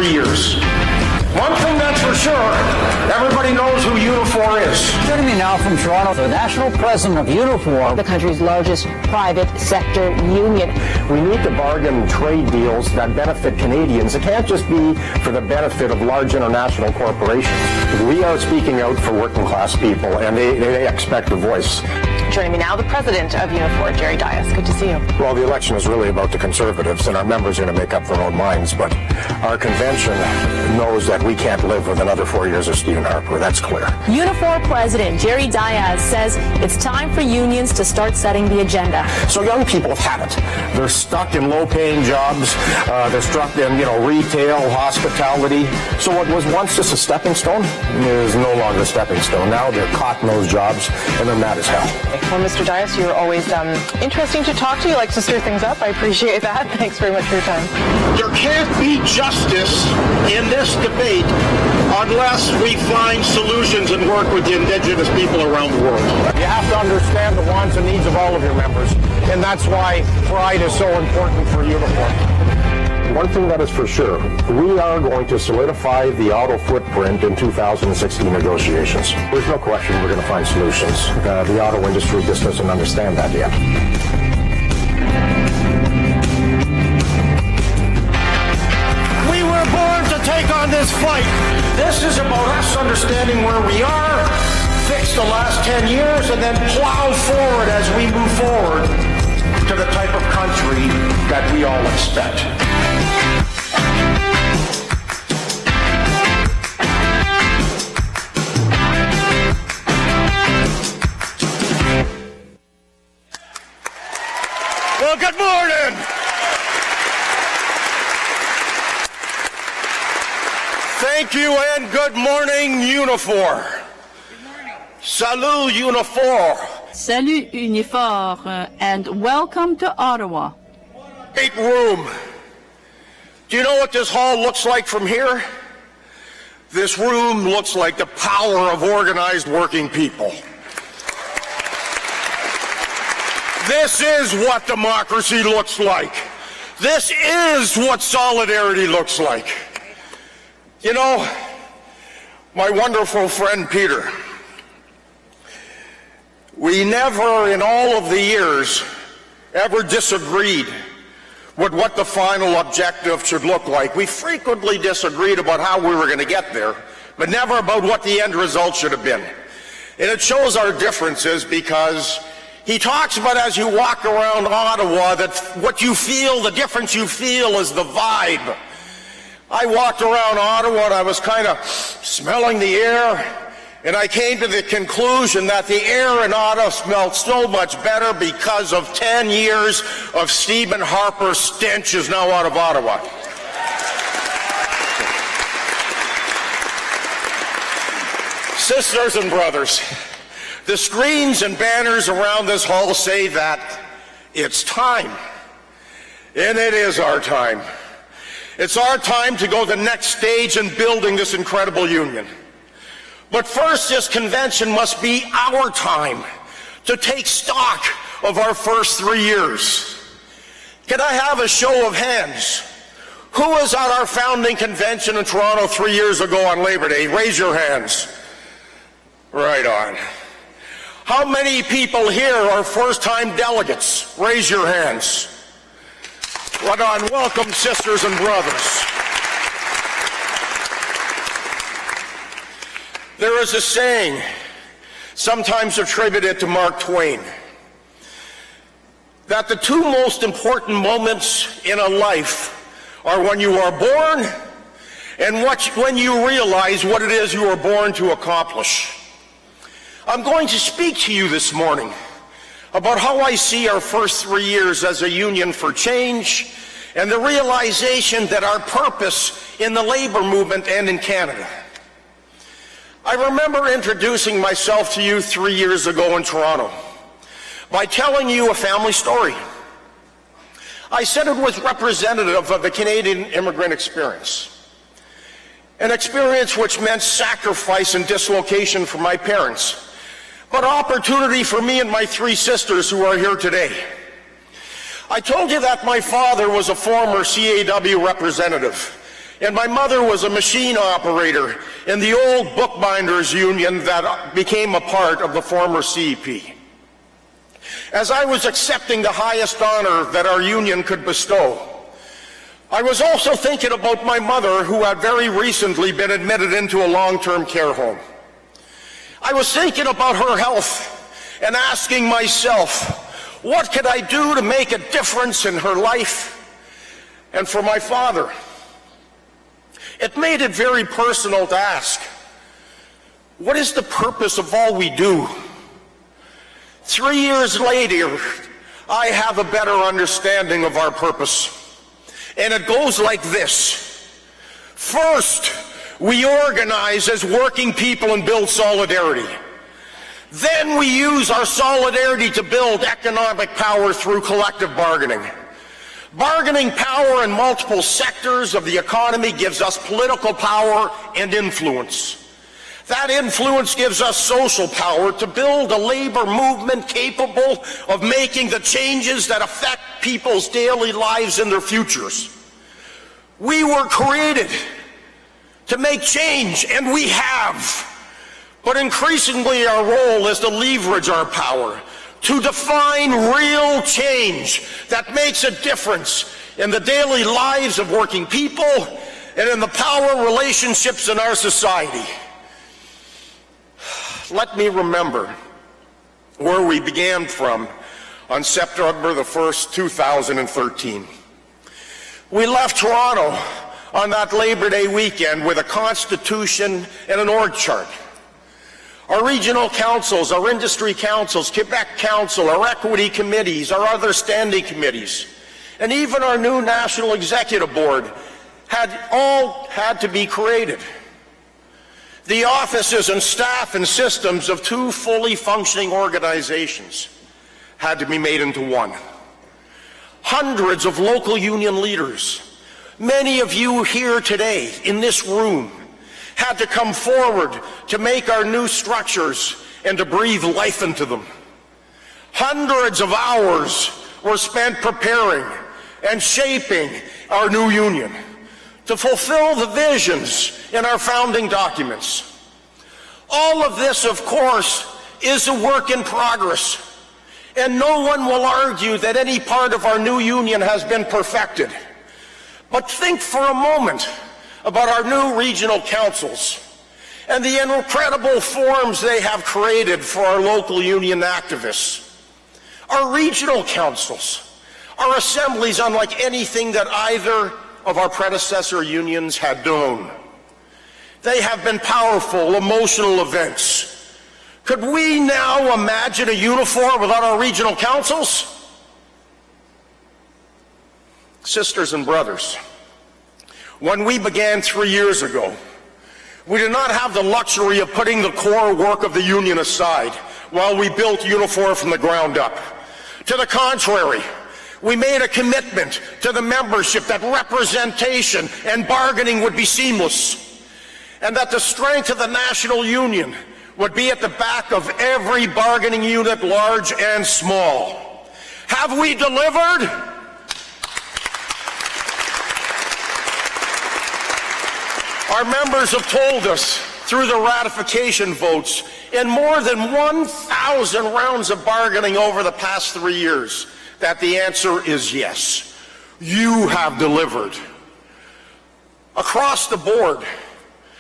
3 years. One thing that's for sure, everybody knows who Unifor is. Joining me now from Toronto, the national president of Unifor, the country's largest private sector union. We need to bargain trade deals that benefit Canadians. It can't just be for the benefit of large international corporations. We are speaking out for working class people, and they expect a voice. Joining me now, the president of Unifor, Jerry Dias. Good to see you. Well, the election is really about the Conservatives, and our members are going to make up their own minds, but our convention knows that we can't live with another 4 years of Stephen Harper. That's clear. Unifor President Jerry Dias says it's time for unions to start setting the agenda. So young people have it. They're stuck in low-paying jobs. They're stuck in, retail, hospitality. So what was once just a stepping stone is no longer a stepping stone. Now they're caught in those jobs, and they're mad as hell. Well, Mr. Dias, you're always interesting to talk to. You like to stir things up. I appreciate that. Thanks very much for your time. There can't be justice in this debate unless we find solutions and work with the Indigenous people around the world. You have to understand the wants and needs of all of your members, and that's why pride is so important for Unifor. One thing that is for sure, we are going to solidify the auto footprint in 2016 negotiations. There's no question we're going to find solutions. The auto industry just doesn't understand that yet. We were born to take on this fight. This is about us understanding where we are, fix the last 10 years, and then plow forward as we move forward to the type of country that we all expect. Well, good morning. Thank you and good morning, Unifor. Good morning. Salut, Unifor. Salut Unifor, and welcome to Ottawa. Great room. Do you know what this hall looks like from here? This room looks like the power of organized working people. This is what democracy looks like. This is what solidarity looks like. My wonderful friend Peter, we never in all of the years ever disagreed with what the final objective should look like. We frequently disagreed about how we were going to get there, but never about what the end result should have been. And it shows our differences because he talks about as you walk around Ottawa that what you feel, the difference you feel is the vibe. I walked around Ottawa and I was kind of smelling the air, and I came to the conclusion that the air in Ottawa smelled so much better because of 10 years of Stephen Harper's stench is now out of Ottawa. Sisters and brothers, the screens and banners around this hall say that it's time. And it is our time. It's our time to go the next stage in building this incredible union. But first, this convention must be our time to take stock of our first 3 years. Can I have a show of hands? Who was at our founding convention in Toronto 3 years ago on Labor Day? Raise your hands. Right on. How many people here are first-time delegates? Raise your hands. Right on. Welcome, sisters and brothers. There is a saying, sometimes attributed to Mark Twain, that the two most important moments in a life are when you are born and when you realize what it is you were born to accomplish. I'm going to speak to you this morning about how I see our first 3 years as a union for change and the realization that our purpose in the labor movement and in Canada. I remember introducing myself to you 3 years ago in Toronto by telling you a family story. I said it was representative of the Canadian immigrant experience, an experience which meant sacrifice and dislocation for my parents, but opportunity for me and my 3 sisters who are here today. I told you that my father was a former CAW representative, And my mother was a machine operator in the old bookbinders union that became a part of the former CEP. As I was accepting the highest honor that our union could bestow, I was also thinking about my mother, who had very recently been admitted into a long-term care home. I was thinking about her health and asking myself, what could I do to make a difference in her life and for my father? It made it very personal to ask, what is the purpose of all we do? 3 years later, I have a better understanding of our purpose. And it goes like this. First, we organize as working people and build solidarity. Then we use our solidarity to build economic power through collective bargaining. Bargaining power in multiple sectors of the economy gives us political power and influence. That influence gives us social power to build a labor movement capable of making the changes that affect people's daily lives and their futures. We were created to make change, and we have. But increasingly our role is to leverage our power, to define real change that makes a difference in the daily lives of working people and in the power relationships in our society. Let me remember where we began from on September the 1st, 2013. We left Toronto on that Labor Day weekend with a constitution and an org chart. Our regional councils, our industry councils, Quebec Council, our equity committees, our other standing committees, and even our new National Executive Board all had to be created. The offices and staff and systems of two fully functioning organizations had to be made into one. Hundreds of local union leaders, many of you here today in this room, had to come forward to make our new structures and to breathe life into them. Hundreds of hours were spent preparing and shaping our new union to fulfill the visions in our founding documents. All of this, of course, is a work in progress, and no one will argue that any part of our new union has been perfected. But think for a moment about our new regional councils and the incredible forums they have created for our local union activists. Our regional councils are assemblies unlike anything that either of our predecessor unions had known. They have been powerful, emotional events. Could we now imagine a Unifor without our regional councils? Sisters and brothers, when we began 3 years ago, we did not have the luxury of putting the core work of the union aside while we built Unifor from the ground up. To the contrary, we made a commitment to the membership that representation and bargaining would be seamless, and that the strength of the national union would be at the back of every bargaining unit, large and small. Have we delivered? Our members have told us through the ratification votes in more than 1,000 rounds of bargaining over the past 3 years that the answer is yes. You have delivered. Across the board,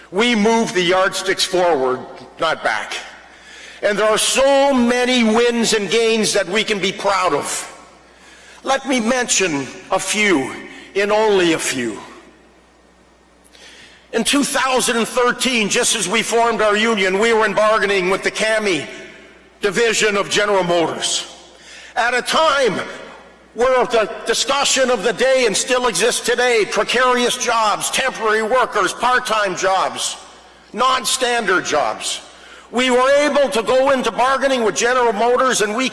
we move the yardsticks forward, not back. And there are so many wins and gains that we can be proud of. Let me mention a few, in only a few. In 2013, just as we formed our union, we were in bargaining with the CAMI division of General Motors. At a time where the discussion of the day, and still exists today, precarious jobs, temporary workers, part-time jobs, non-standard jobs, we were able to go into bargaining with General Motors, and we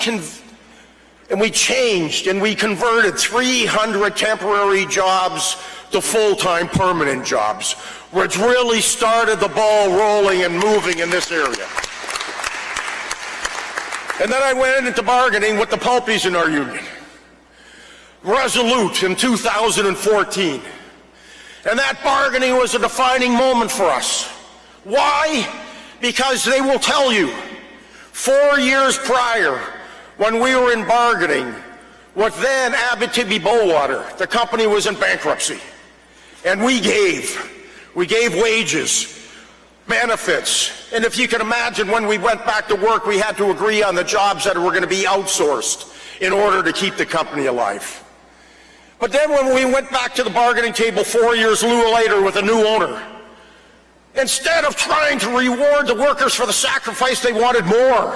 changed and we converted 300 temporary jobs to full-time permanent jobs, which really started the ball rolling and moving in this area. And then I went into bargaining with the pulpies in our union. Resolute in 2014. And that bargaining was a defining moment for us. Why? Because they will tell you, 4 years prior, when we were in bargaining with then Abitibi-Bowater, the company was in bankruptcy. And we gave wages, benefits. And if you can imagine, when we went back to work, we had to agree on the jobs that were going to be outsourced in order to keep the company alive. But then when we went back to the bargaining table 4 years later with a new owner, instead of trying to reward the workers for the sacrifice, they wanted more.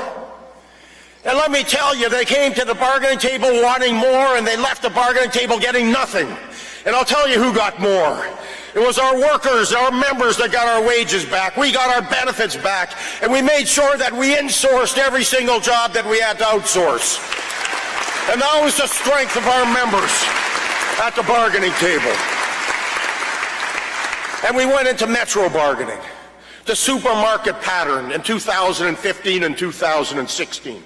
And let me tell you, they came to the bargaining table wanting more, and they left the bargaining table getting nothing. And I'll tell you who got more. It was our workers, our members, that got our wages back. We got our benefits back. And we made sure that we insourced every single job that we had to outsource. And that was the strength of our members at the bargaining table. And we went into metro bargaining, the supermarket pattern in 2015 and 2016.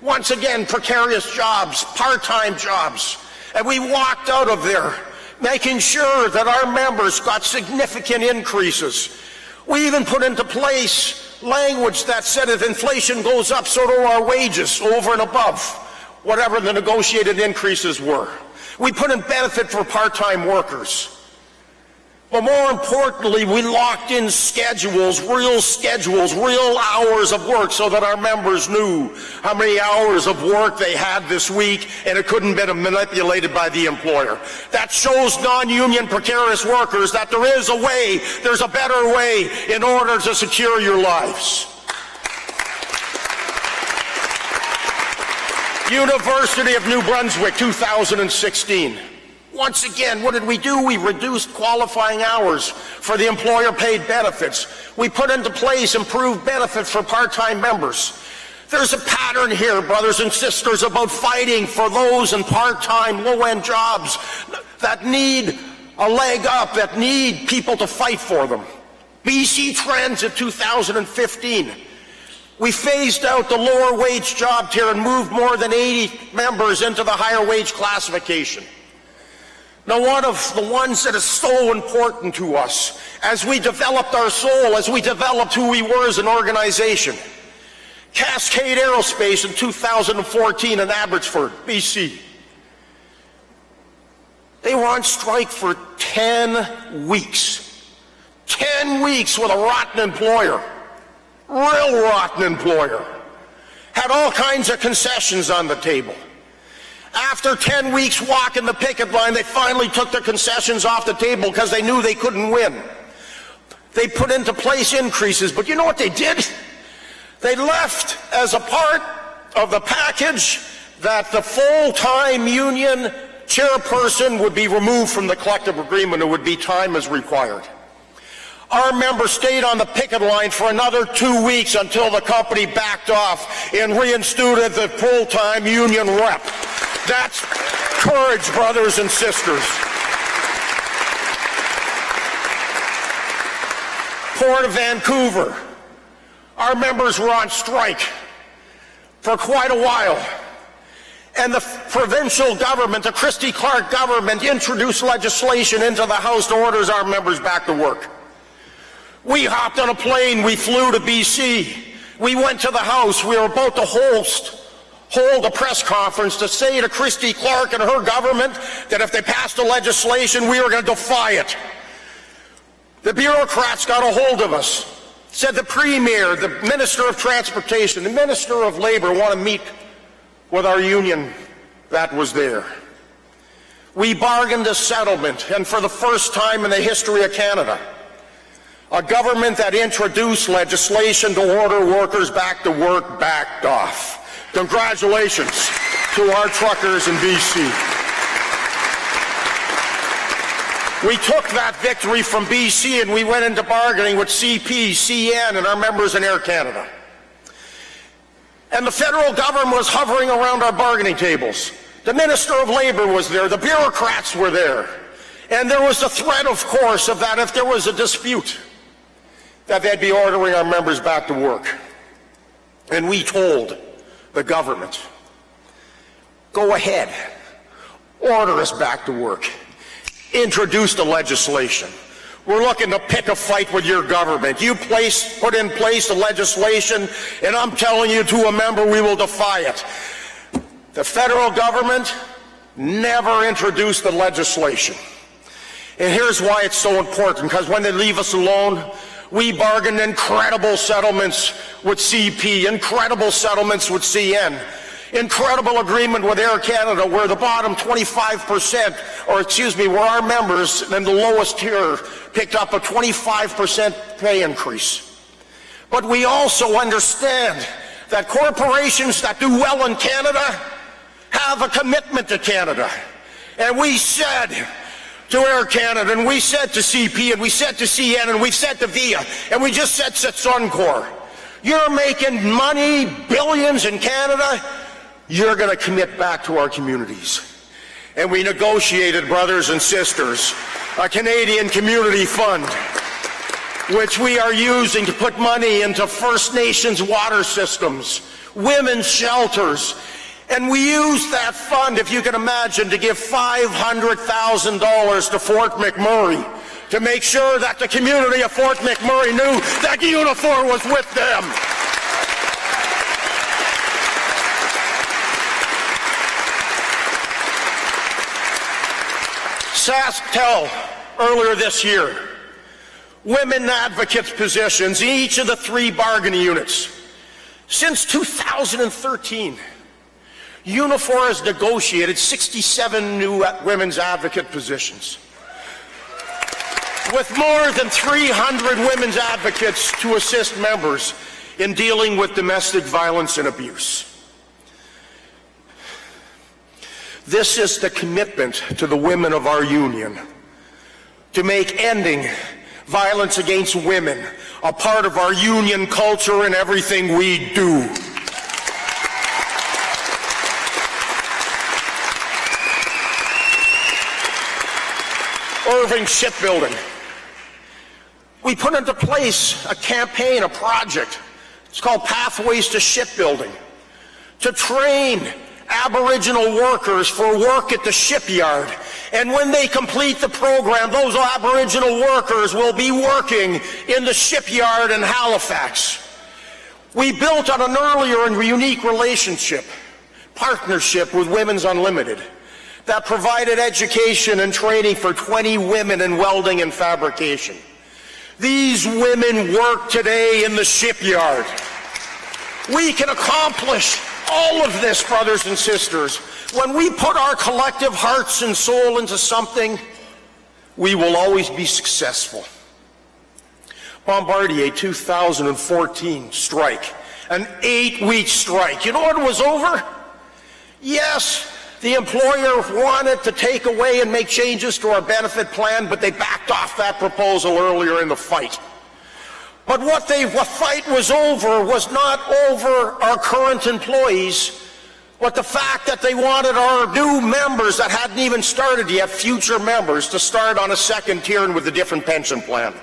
Once again, precarious jobs, part-time jobs. And we walked out of there making sure that our members got significant increases. We even put into place language that said if inflation goes up, so do our wages, over and above whatever the negotiated increases were. We put in benefit for part-time workers. But more importantly, we locked in schedules, real hours of work, so that our members knew how many hours of work they had this week, and it couldn't be manipulated by the employer. That shows non-union precarious workers that there is a way, there's a better way in order to secure your lives. University of New Brunswick, 2016. Once again, what did we do? We reduced qualifying hours for the employer-paid benefits. We put into place improved benefits for part-time members. There's a pattern here, brothers and sisters, about fighting for those in part-time, low-end jobs that need a leg up, that need people to fight for them. BC Transit, 2015. We phased out the lower wage job tier and moved more than 80 members into the higher wage classification. Now, one of the ones that is so important to us as we developed our soul, as we developed who we were as an organization, Cascade Aerospace in 2014 in Abbotsford, BC. They were on strike for 10 weeks. 10 weeks with a rotten employer. Real rotten employer. Had all kinds of concessions on the table. After 10 weeks walking the picket line, they finally took their concessions off the table because they knew they couldn't win. They put into place increases, but you know what they did? They left as a part of the package that the full-time union chairperson would be removed from the collective agreement. It would be time as required. Our members stayed on the picket line for another 2 weeks until the company backed off and reinstituted the full-time union rep. That's courage, brothers and sisters. Port of Vancouver. Our members were on strike for quite a while. And the provincial government, the Christy Clark government, introduced legislation into the House to order our members back to work. We hopped on a plane, we flew to BC. We went to the House. We were about to hold a press conference to say to Christy Clark and her government that if they passed the legislation, we were going to defy it. The bureaucrats got a hold of us, said the Premier, the Minister of Transportation, the Minister of Labour want to meet with our union that was there. We bargained a settlement, and for the first time in the history of Canada, a government that introduced legislation to order workers back to work backed off. Congratulations to our truckers in BC. We took that victory from BC and we went into bargaining with CP, CN, and our members in Air Canada. And the federal government was hovering around our bargaining tables. The Minister of Labour was there, the bureaucrats were there. And there was the threat, of course, of that if there was a dispute, that they'd be ordering our members back to work. And we told the government, go ahead, order us back to work. introduced the legislation. We're looking to pick a fight with your government. You put in place the legislation, and I'm telling you to a member, we will defy it. The federal government never introduced the legislation. And here's why it's so important, because when they leave us alone, we bargained incredible settlements with CP, incredible settlements with CN, incredible agreement with Air Canada where the bottom 25%, where our members in the lowest tier picked up a 25% pay increase. But we also understand that corporations that do well in Canada have a commitment to Canada. And we said to Air Canada, and we said to CP, and we said to CN, and we said to VIA, and we just said to Suncor, you're making money, billions in Canada, you're going to commit back to our communities. And we negotiated, brothers and sisters, a Canadian Community Fund, which we are using to put money into First Nations water systems, women's shelters. And we used that fund, if you can imagine, to give $500,000 to Fort McMurray to make sure that the community of Fort McMurray knew that Unifor was with them. SaskTel earlier this year, women advocates positions in each of the 3 bargaining units. Since 2013, Unifor has negotiated 67 new women's advocate positions, with more than 300 women's advocates to assist members in dealing with domestic violence and abuse. This is the commitment to the women of our union, to make ending violence against women a part of our union culture in everything we do. Irving Shipbuilding. We put into place a campaign, a project. It's called Pathways to Shipbuilding, to train Aboriginal workers for work at the shipyard. And when they complete the program, those Aboriginal workers will be working in the shipyard in Halifax. We built on an earlier and unique partnership with Women's Unlimited that provided education and training for 20 women in welding and fabrication. These women work today in the shipyard. We can accomplish all of this, brothers and sisters. When we put our collective hearts and soul into something, we will always be successful. Bombardier 2014 strike, an 8-week strike. You know what it was over? Yes, the employer wanted to take away and make changes to our benefit plan, but they backed off that proposal earlier in the fight. But what fight was over was not over our current employees, but the fact that they wanted our new members that hadn't even started yet, future members, to start on a second tier and with a different pension plan.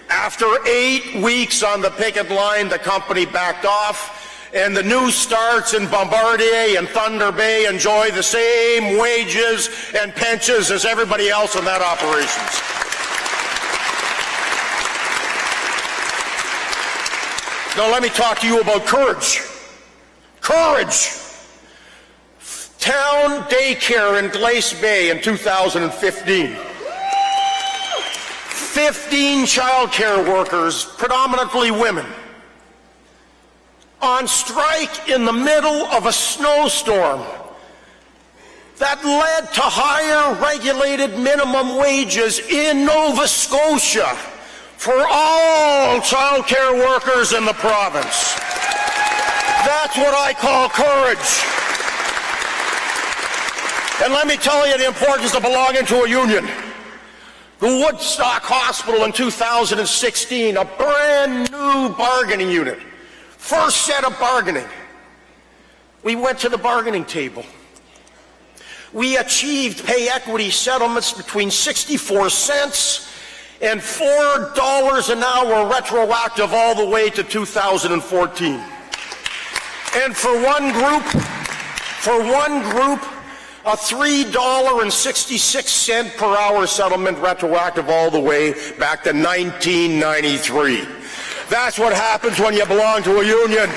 After 8 weeks on the picket line, the company backed off, and the new starts in Bombardier and Thunder Bay enjoy the same wages and pensions as everybody else in that operations. Now let me talk to you about courage. Courage. Town daycare in Glace Bay in 2015. 15 child care workers, predominantly women, on strike in the middle of a snowstorm that led to higher regulated minimum wages in Nova Scotia for all child care workers in the province. That's what I call courage. And let me tell you the importance of belonging to a union. The Woodstock Hospital in 2016, a brand new bargaining unit. First set of bargaining. We went to the bargaining table. We achieved pay equity settlements between 64 cents and $4 an hour retroactive all the way to 2014. And for one group, a $3.66 per hour settlement retroactive all the way back to 1993. That's what happens when you belong to a union.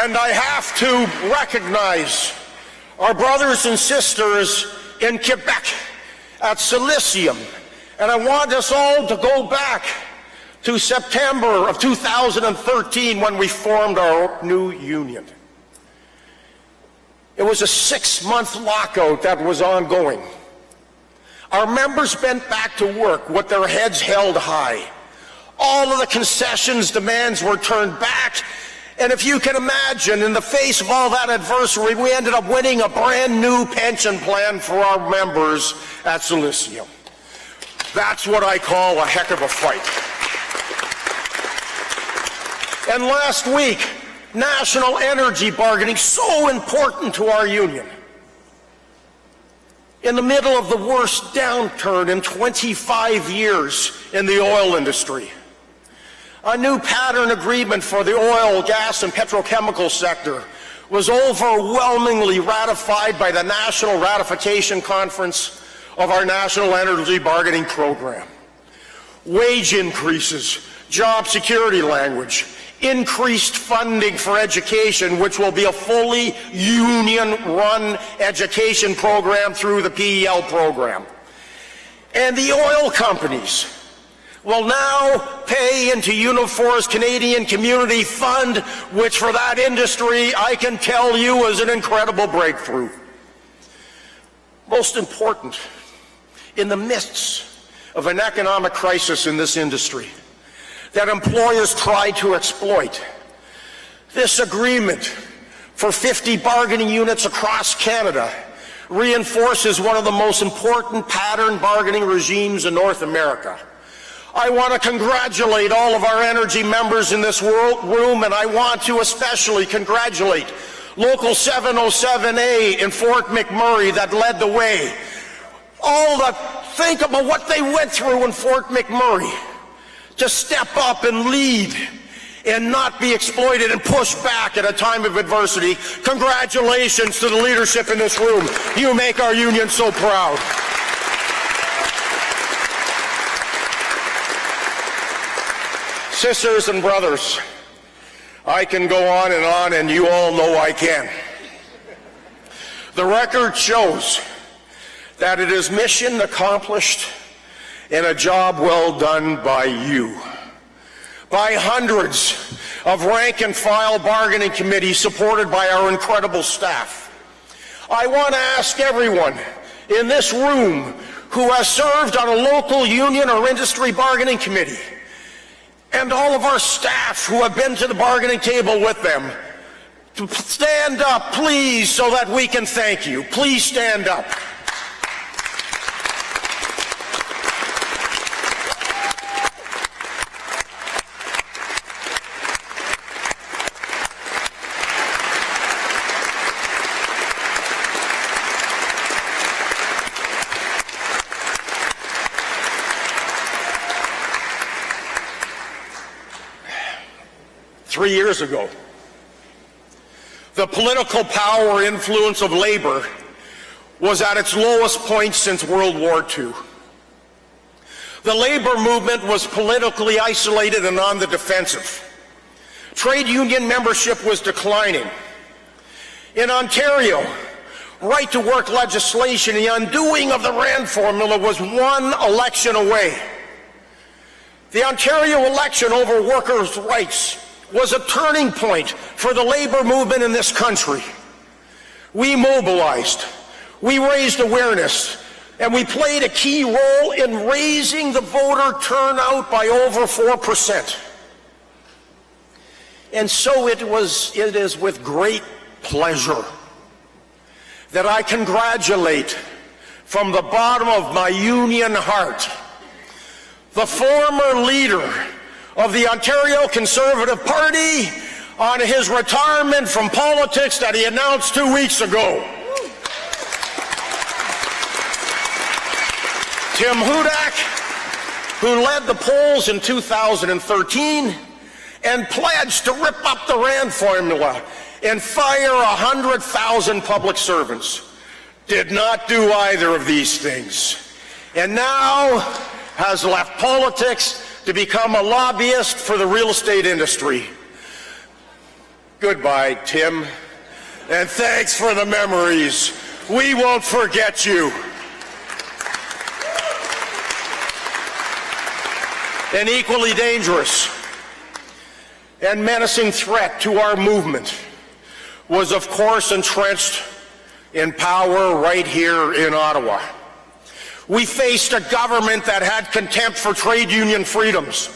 And I have to recognize our brothers and sisters in Quebec at Silicium. And I want us all to go back to September of 2013 when we formed our new union. It was a 6-month lockout that was ongoing. Our members bent back to work with their heads held high. All of the concessions demands were turned back. And if you can imagine, in the face of all that adversity, we ended up winning a brand new pension plan for our members at Silicium. That's what I call a heck of a fight. And last week, national energy bargaining, so important to our union. In the middle of the worst downturn in 25 years in the oil industry, a new pattern agreement for the oil, gas, and petrochemical sector was overwhelmingly ratified by the National Ratification Conference of our National Energy Bargaining Program. Wage increases, job security language, increased funding for education, which will be a fully union-run education program through the PEL program. And the oil companies will now pay into Unifor's Canadian Community Fund, which for that industry, I can tell you, is an incredible breakthrough. Most important, in the midst of an economic crisis in this industry that employers try to exploit, this agreement for 50 bargaining units across Canada reinforces one of the most important pattern bargaining regimes in North America. I want to congratulate all of our energy members in this room, and I want to especially congratulate Local 707A in Fort McMurray that led the way. Think about what they went through in Fort McMurray to step up and lead and not be exploited and pushed back at a time of adversity. Congratulations to the leadership in this room. You make our union so proud. Sisters and brothers, I can go on, and you all know I can. The record shows that it is mission accomplished and a job well done by you, by hundreds of rank and file bargaining committees supported by our incredible staff. I want to ask everyone in this room who has served on a local union or industry bargaining committee, and all of our staff who have been to the bargaining table with them, to stand up, please, so that we can thank you. Please stand up. Three years ago, the political power influence of labor was at its lowest point since World War II. The labor movement was politically isolated and on the defensive. Trade union membership was declining. In Ontario, right-to-work legislation, the undoing of the Rand formula, was one election away. The Ontario election over workers' rights was a turning point for the labor movement in this country. We mobilized, we raised awareness, and we played a key role in raising the voter turnout by over 4%. And so it is with great pleasure that I congratulate from the bottom of my union heart the former leader of the Ontario Conservative Party on his retirement from politics that he announced 2 weeks ago. Tim Hudak, who led the polls in 2013 and pledged to rip up the Rand formula and fire 100,000 public servants. Did not do either of these things. And now has left politics to become a lobbyist for the real estate industry. Goodbye, Tim, and thanks for the memories. We won't forget you. An equally dangerous and menacing threat to our movement was, of course, entrenched in power right here in Ottawa. We faced a government that had contempt for trade union freedoms,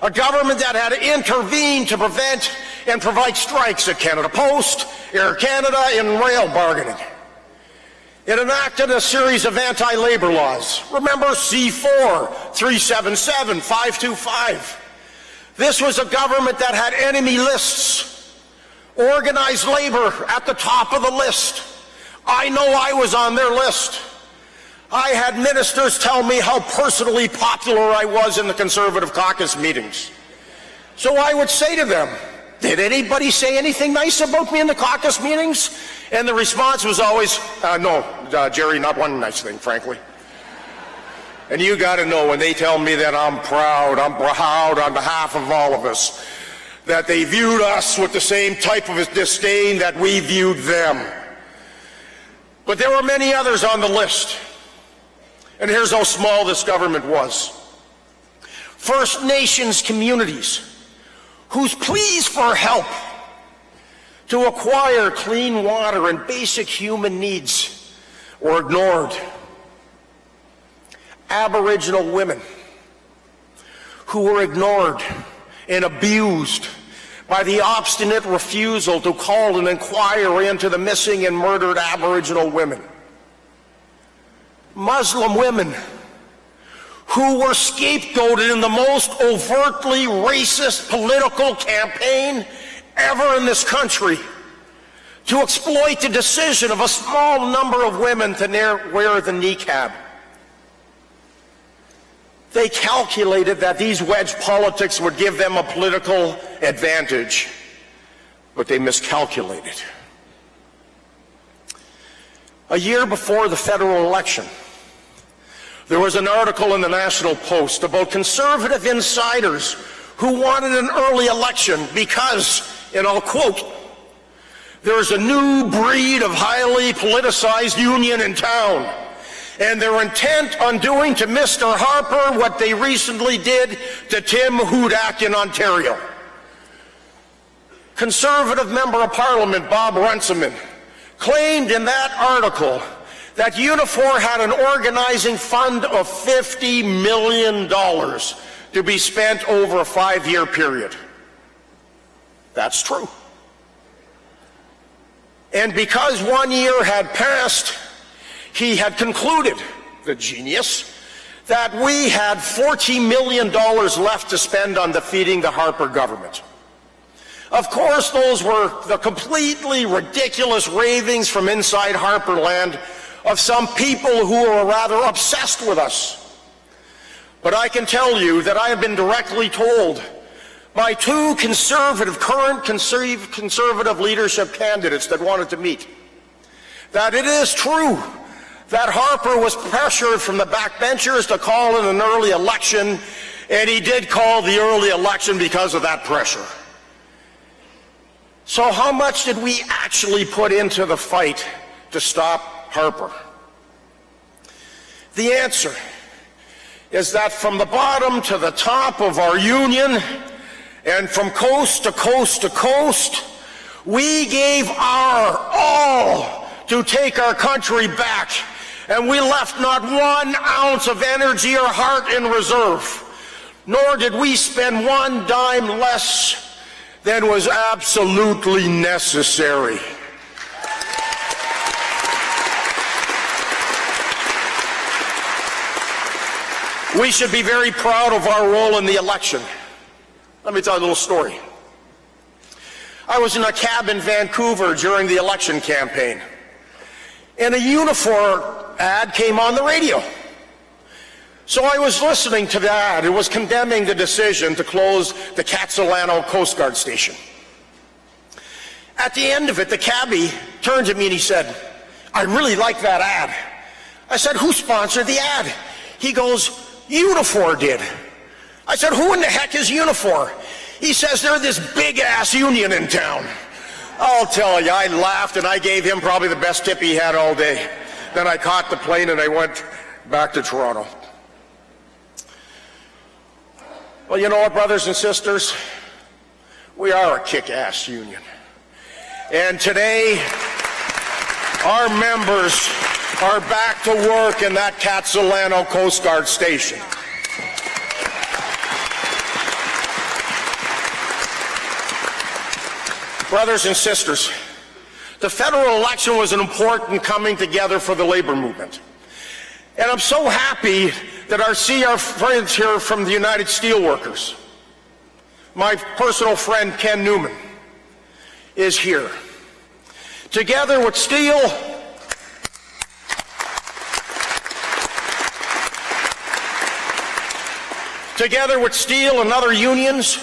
a government that had intervened to prevent and provide strikes at Canada Post, Air Canada, and rail bargaining. It enacted a series of anti-labor laws. Remember C4, 377, 525. This was a government that had enemy lists, organized labor at the top of the list. I know I was on their list. I had ministers tell me how personally popular I was in the Conservative caucus meetings. So I would say to them, did anybody say anything nice about me in the caucus meetings? And the response was always, no, Jerry, not one nice thing, frankly. And you got to know, when they tell me that I'm proud on behalf of all of us, that they viewed us with the same type of disdain that we viewed them. But there were many others on the list. And here's how small this government was. First Nations communities whose pleas for help to acquire clean water and basic human needs were ignored. Aboriginal women who were ignored and abused by the obstinate refusal to call and inquire into the missing and murdered Aboriginal women. Muslim women who were scapegoated in the most overtly racist political campaign ever in this country to exploit the decision of a small number of women to wear the niqab. They calculated that these wedge politics would give them a political advantage, but they miscalculated. A year before the federal election, there was an article in the National Post about conservative insiders who wanted an early election because, and I'll quote, "There's a new breed of highly politicized union in town, and they're intent on doing to Mr. Harper what they recently did to Tim Hudak in Ontario." Conservative Member of Parliament Bob Runciman claimed in that article that Unifor had an organizing fund of $50 million to be spent over a 5-year period. That's true. And because 1 year had passed, he had concluded, the genius, that we had $40 million left to spend on defeating the Harper government. Of course, those were the completely ridiculous ravings from inside Harperland of some people who are rather obsessed with us. But I can tell you that I have been directly told by two current conservative leadership candidates that wanted to meet, that it is true that Harper was pressured from the backbenchers to call in an early election, and he did call the early election because of that pressure. So how much did we actually put into the fight to stop Harper? The answer is that from the bottom to the top of our union and from coast to coast to coast, we gave our all to take our country back, and we left not 1 ounce of energy or heart in reserve, nor did we spend 1 dime less than was absolutely necessary. We should be very proud of our role in the election. Let me tell you a little story. I was in a cab in Vancouver during the election campaign, and a Unifor ad came on the radio. So I was listening to the ad. It was condemning the decision to close the Catsalano Coast Guard Station. At the end of it, the cabbie turned to me and he said, "I really like that ad." I said, "Who sponsored the ad?" He goes, "Unifor did." I said, "Who in the heck is Unifor?" He says, "They're this big-ass union in town." I'll tell you, I laughed and I gave him probably the best tip he had all day. Then I caught the plane and I went back to Toronto. Well, you know what, brothers and sisters? We are a kick-ass union. And today, our members are back to work in that Catsalano Coast Guard station. Brothers and sisters, the federal election was an important coming together for the labor movement. And I'm so happy that our friends here from the United Steelworkers, my personal friend Ken Newman, is here. Together with Steel, and other unions,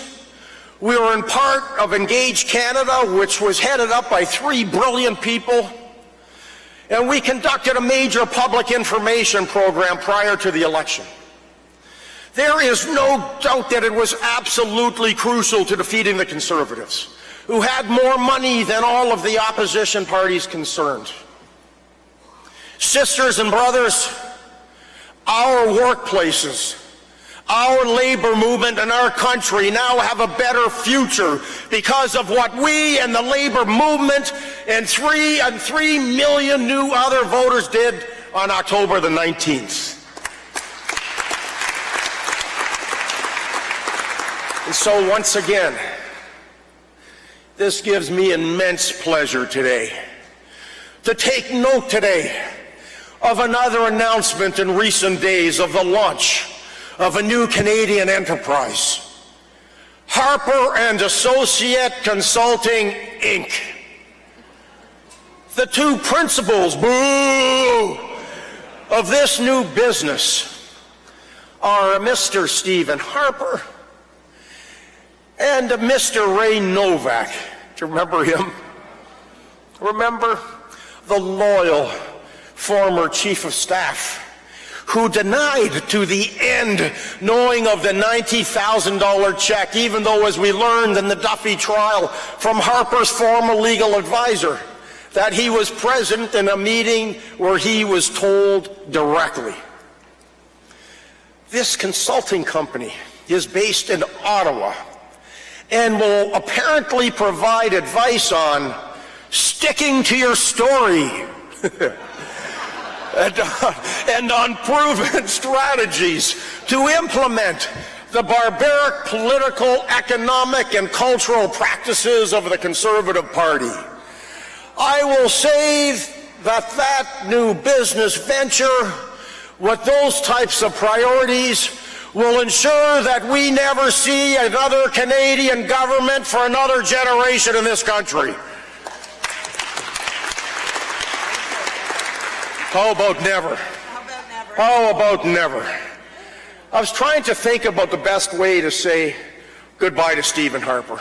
we were in part of Engage Canada, which was headed up by 3 brilliant people, and we conducted a major public information program prior to the election. There is no doubt that it was absolutely crucial to defeating the Conservatives, who had more money than all of the opposition parties concerned. Sisters and brothers, our workplaces, our labor movement, and our country now have a better future because of what we and the labor movement and 3 million new other voters did on October the 19th. And so once again, this gives me immense pleasure today to take note today of another announcement in recent days of the launch of a new Canadian enterprise, Harper and Associate Consulting, Inc. The two principals, boo, of this new business are Mr. Stephen Harper and Mr. Ray Novak. Do you remember him? Remember? The loyal former chief of staff who denied to the end knowing of the $90,000 check, even though, as we learned in the Duffy trial from Harper's former legal advisor, that he was present in a meeting where he was told directly. This consulting company is based in Ottawa and will apparently provide advice on sticking to your story and on proven strategies to implement the barbaric political, economic, and cultural practices of the Conservative Party. I will say that new business venture with those types of priorities will ensure that we never see another Canadian government for another generation in this country. How about never? How about never? I was trying to think about the best way to say goodbye to Stephen Harper.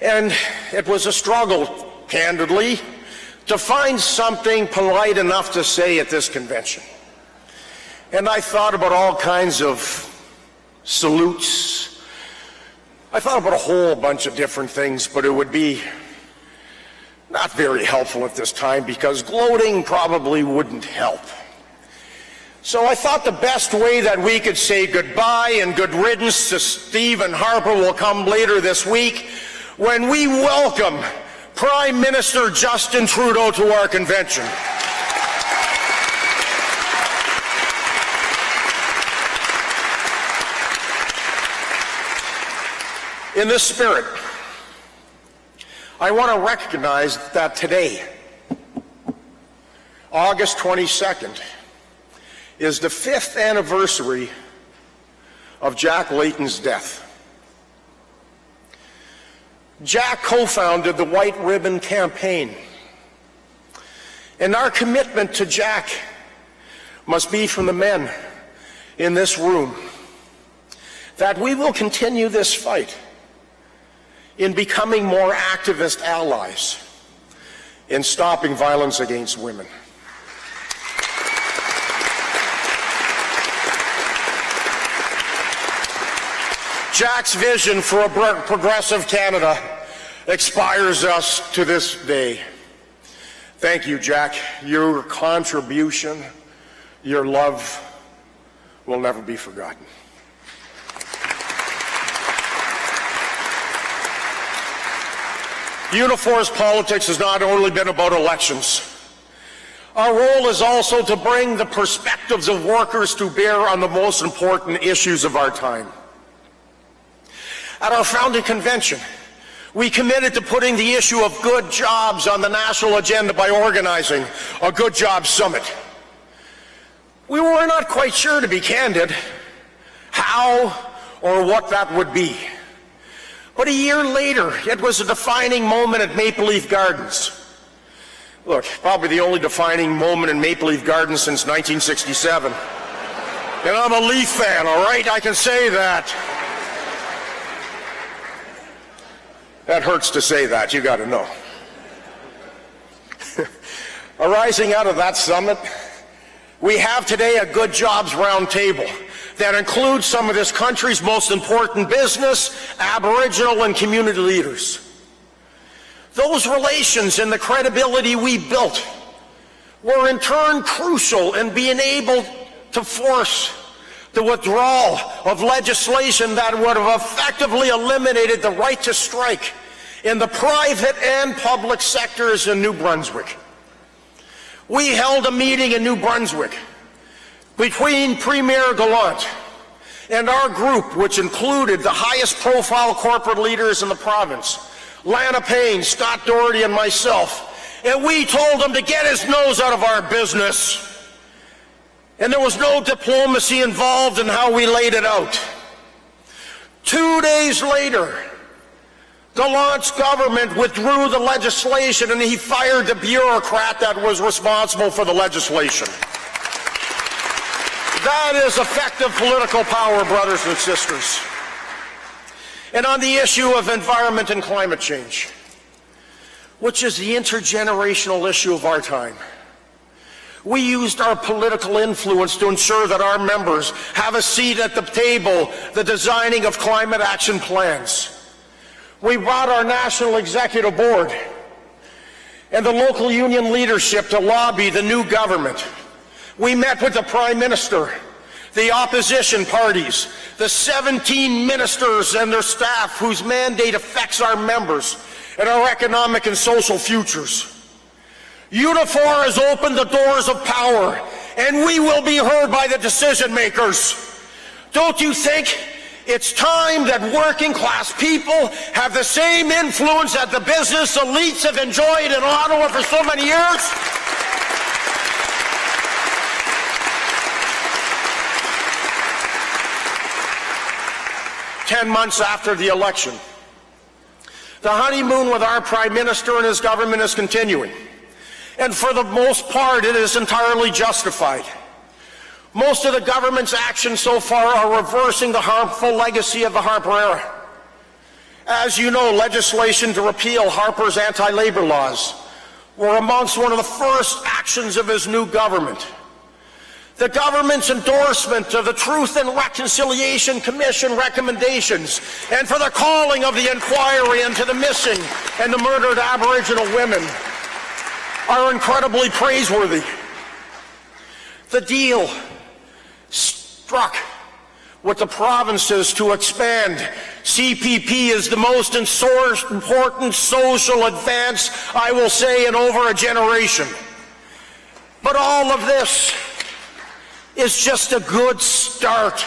And it was a struggle, candidly, to find something polite enough to say at this convention. And I thought about all kinds of salutes. I thought about a whole bunch of different things, but it would be not very helpful at this time because gloating probably wouldn't help. So I thought the best way that we could say goodbye and good riddance to Stephen Harper will come later this week when we welcome Prime Minister Justin Trudeau to our convention. In this spirit, I want to recognize that today, August 22nd, is the 5th anniversary of Jack Layton's death. Jack co-founded the White Ribbon Campaign, and our commitment to Jack must be from the men in this room that we will continue this fight in becoming more activist allies in stopping violence against women. Jack's vision for a progressive Canada inspires us to this day. Thank you, Jack. Your contribution, your love will never be forgotten. Unifor's politics has not only been about elections. Our role is also to bring the perspectives of workers to bear on the most important issues of our time. At our founding convention, we committed to putting the issue of good jobs on the national agenda by organizing a Good Jobs Summit. We were not quite sure, to be candid, how or what that would be. But a year later, it was a defining moment at Maple Leaf Gardens. Look, probably the only defining moment in Maple Leaf Gardens since 1967. And I'm a Leaf fan, all right? I can say that. That hurts to say that, you got to know. Arising out of that summit, we have today a Good Jobs Roundtable that includes some of this country's most important business, Aboriginal, and community leaders. Those relations and the credibility we built were in turn crucial in being able to force the withdrawal of legislation that would have effectively eliminated the right to strike in the private and public sectors in New Brunswick. We held a meeting in New Brunswick between Premier Gallant and our group, which included the highest profile corporate leaders in the province, Lana Payne, Scott Doherty, and myself, and we told him to get his nose out of our business. And there was no diplomacy involved in how we laid it out. 2 days later, Gallant's government withdrew the legislation and he fired the bureaucrat that was responsible for the legislation. That is effective political power, brothers and sisters. And on the issue of environment and climate change, which is the intergenerational issue of our time, we used our political influence to ensure that our members have a seat at the table, the designing of climate action plans. We brought our national executive board and the local union leadership to lobby the new government. We met with the Prime Minister, the opposition parties, the 17 ministers and their staff whose mandate affects our members and our economic and social futures. Unifor has opened the doors of power, and we will be heard by the decision makers. Don't you think it's time that working class people have the same influence that the business elites have enjoyed in Ottawa for so many years? Ten months after the election, the honeymoon with our Prime Minister and his government is continuing. And for the most part, it is entirely justified. Most of the government's actions so far are reversing the harmful legacy of the Harper era. As you know, legislation to repeal Harper's anti-labor laws were amongst one of the first actions of his new government. The government's endorsement of the Truth and Reconciliation Commission recommendations and for the calling of the inquiry into the missing and the murdered Aboriginal women are incredibly praiseworthy. The deal struck with the provinces to expand CPP is the most important social advance, I will say, in over a generation. But all of this is just a good start.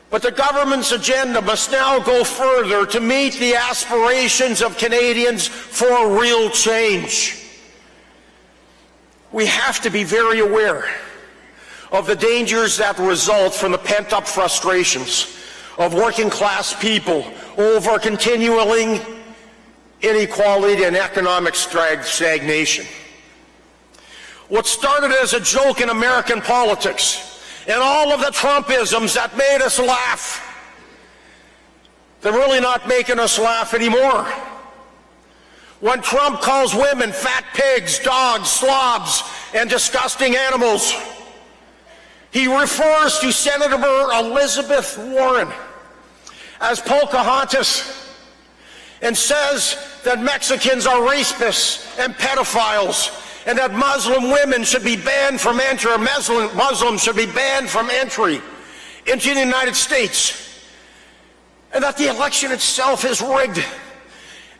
But the government's agenda must now go further to meet the aspirations of Canadians for real change. We have to be very aware of the dangers that result from the pent-up frustrations of working class people over continuing inequality and economic stagnation. What started as a joke in American politics and all of the Trumpisms that made us laugh They're really not making us laugh anymore. When Trump calls women fat pigs, dogs, slobs, and disgusting animals, he refers to Senator Elizabeth Warren as Pocahontas and says that Mexicans are rapists and pedophiles and that Muslim women should be banned from entry, or Muslims should be banned from entry into the United States, and that the election itself is rigged,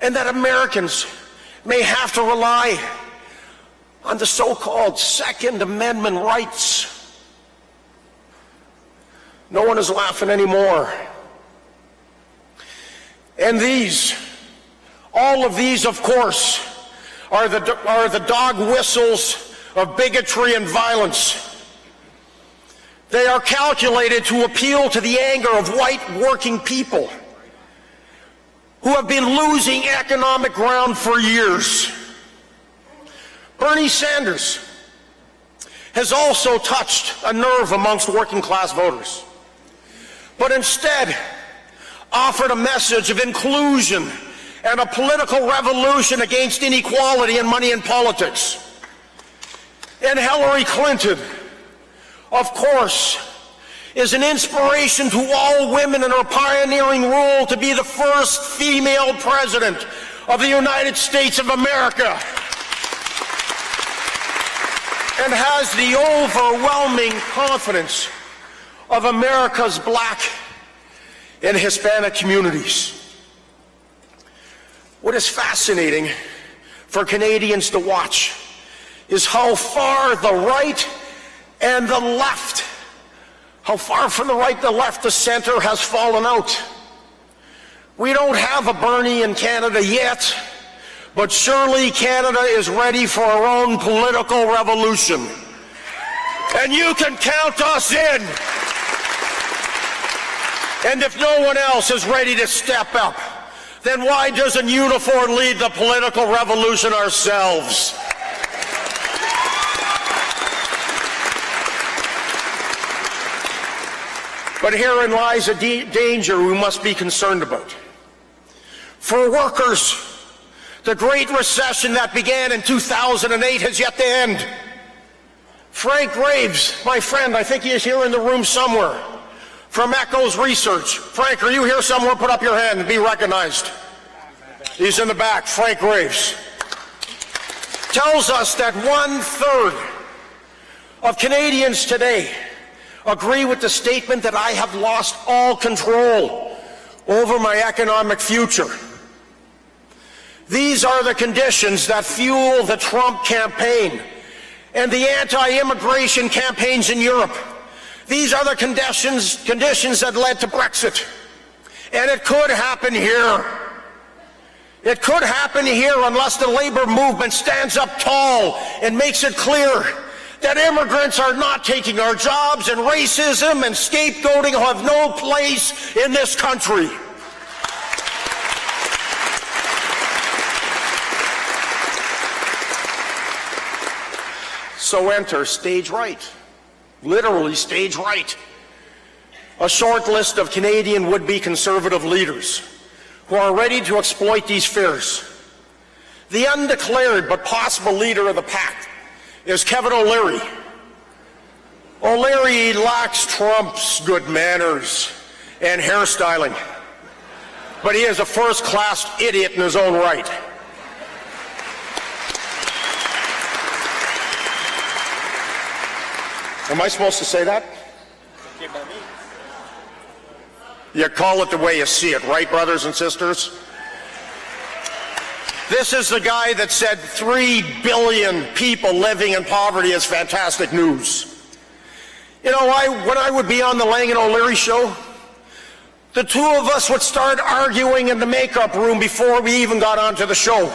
and that Americans may have to rely on the so-called Second Amendment rights. No one is laughing anymore. And all of these, of course, are the dog whistles of bigotry and violence. They are calculated to appeal to the anger of white working people who have been losing economic ground for years. Bernie Sanders has also touched a nerve amongst working class voters, but instead offered a message of inclusion and a political revolution against inequality and money in politics. And Hillary Clinton, of course, is an inspiration to all women in her pioneering role to be the first female president of the United States of America, and has the overwhelming confidence of America's Black and Hispanic communities. What is fascinating for Canadians to watch is how far the right and the left, how far from the right, the left, the center has fallen out. We don't have a Bernie in Canada yet, but surely Canada is ready for our own political revolution. And you can count us in. And if no one else is ready to step up, then why doesn't Unifor lead the political revolution ourselves? But herein lies a danger we must be concerned about. For workers, the Great Recession that began in 2008 has yet to end. Frank Graves, my friend, I think he is here in the room somewhere, from Echo's Research. Frank, are you here somewhere? Put up your hand and be recognized. He's in the back. Frank Graves tells us that 1/3 of Canadians today agree with the statement that I have lost all control over my economic future. These are the conditions that fuel the Trump campaign and the anti-immigration campaigns in Europe. These are the conditions that led to Brexit. And it could happen here. It could happen here unless the labor movement stands up tall and makes it clear that immigrants are not taking our jobs, and racism and scapegoating have no place in this country. So enter stage right, literally stage right, a short list of Canadian would-be conservative leaders who are ready to exploit these fears. The undeclared but possible leader of the pack is Kevin O'Leary. O'Leary lacks Trump's good manners and hairstyling, but he is a first-class idiot in his own right. Am I supposed to say that? You call it the way you see it, right, brothers and sisters? This is the guy that said 3 billion people living in poverty is fantastic news. You know, when I would be on the Lang and O'Leary show, the two of us would start arguing in the makeup room before we even got onto the show.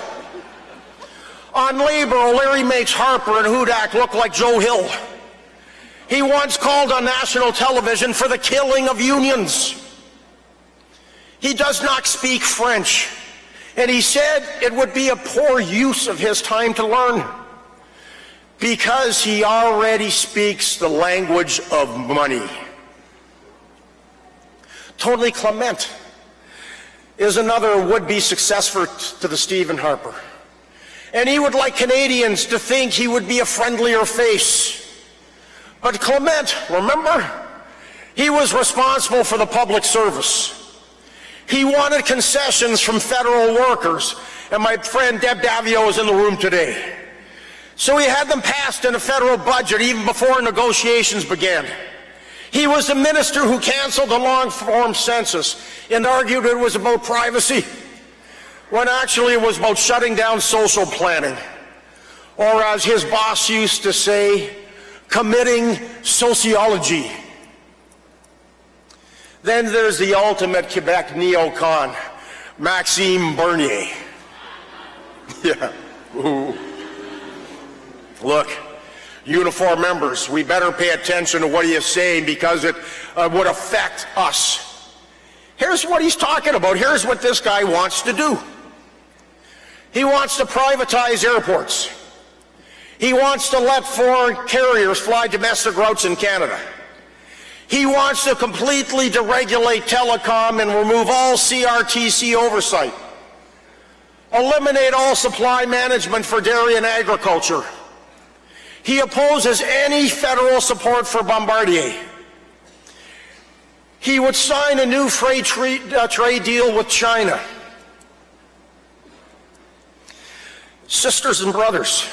On labor, O'Leary makes Harper and Hudak look like Joe Hill. He once called on national television for the killing of unions. He does not speak French, and he said it would be a poor use of his time to learn because he already speaks the language of money. Tony Clement is another would-be successor to the Stephen Harper. And he would like Canadians to think he would be a friendlier face. But Clement, remember? He was responsible for the public service. He wanted concessions from federal workers, and my friend Deb Davio is in the room today. So he had them passed in a federal budget even before negotiations began. He was the minister who canceled the long-form census and argued it was about privacy, when actually it was about shutting down social planning, or as his boss used to say, committing sociology. Then there's the ultimate Quebec neocon, Maxime Bernier. Yeah. Ooh. Look, Unifor members, we better pay attention to what he is saying because it would affect us. Here's what he's talking about. Here's what this guy wants to do. He wants to privatize airports. He wants to let foreign carriers fly domestic routes in Canada. He wants to completely deregulate telecom and remove all CRTC oversight. Eliminate all supply management for dairy and agriculture. He opposes any federal support for Bombardier. He would sign a new free trade deal with China. Sisters and brothers,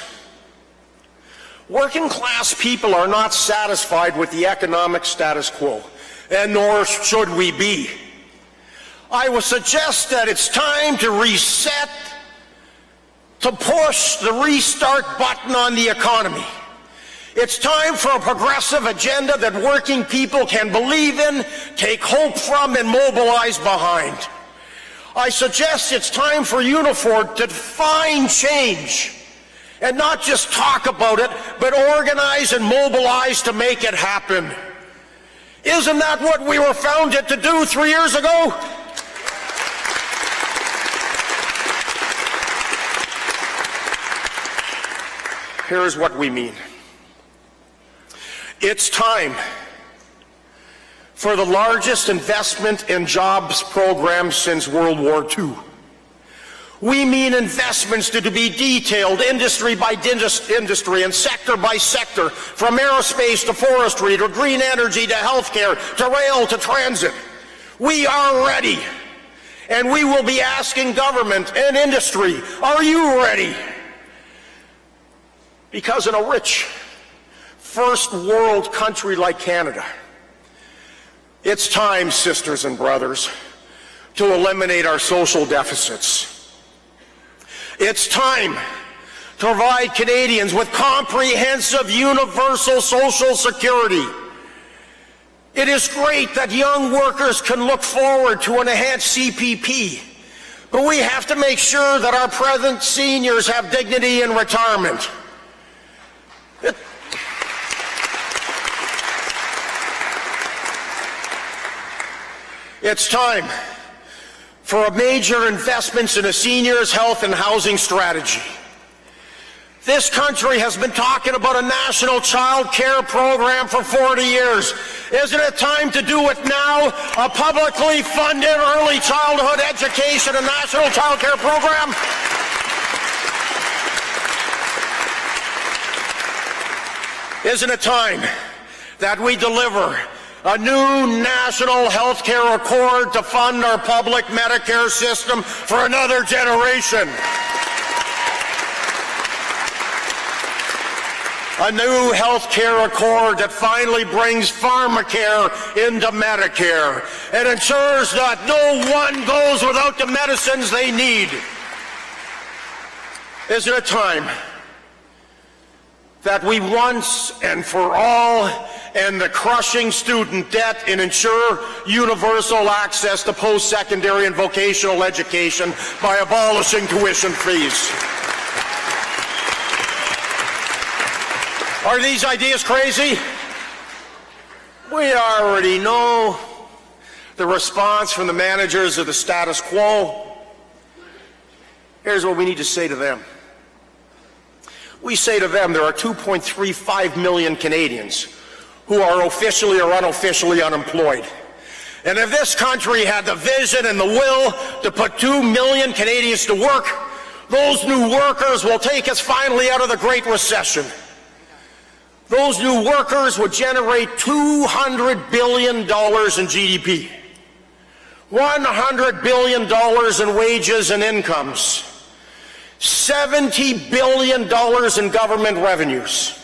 working class people are not satisfied with the economic status quo, and nor should we be. I would suggest that it's time to reset, to push the restart button on the economy. It's time for a progressive agenda that working people can believe in, take hope from, and mobilize behind. I suggest it's time for Unifor to define change and not just talk about it, but organize and mobilize to make it happen. Isn't that what we were founded to do 3 years ago? Here's what we mean. It's time for the largest investment in jobs program since World War II. We mean investments to be detailed industry by industry and sector by sector, from aerospace to forestry to green energy to healthcare to rail to transit. We are ready, and we will be asking government and industry, are you ready? Because in a rich, first world country like Canada, it's time, sisters and brothers, to eliminate our social deficits. It's time to provide Canadians with comprehensive universal social security. It is great that young workers can look forward to an enhanced CPP, but we have to make sure that our present seniors have dignity in retirement. It's time for major investments in a seniors' health and housing strategy. This country has been talking about a national child care program for 40 years. Isn't it time to do it now? A publicly funded early childhood education and national child care program? Isn't it time that we deliver a new national health care accord to fund our public Medicare system for another generation? A new health care accord that finally brings pharmacare into Medicare and ensures that no one goes without the medicines they need. Isn't it time that we once and for all end the crushing student debt and ensure universal access to post-secondary and vocational education by abolishing tuition fees? Are these ideas crazy? We already know the response from the managers of the status quo. Here's what we need to say to them. We say to them there are 2.35 million Canadians who are officially or unofficially unemployed. And if this country had the vision and the will to put 2 million Canadians to work, those new workers will take us finally out of the Great Recession. Those new workers would generate $200 billion in GDP, $100 billion in wages and incomes, $70 billion in government revenues.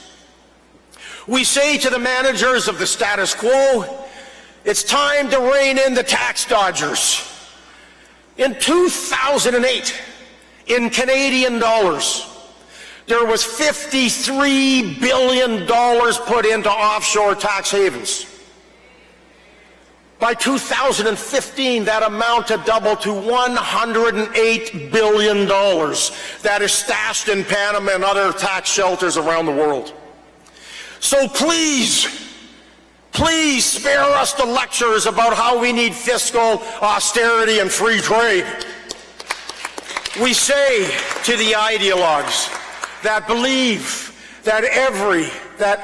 We say to the managers of the status quo, it's time to rein in the tax dodgers. In 2008, in Canadian dollars, there was $53 billion put into offshore tax havens. By 2015, that amount had doubled to $108 billion that is stashed in Panama and other tax shelters around the world. So please spare us the lectures about how we need fiscal austerity and free trade. We say to the ideologues that believe that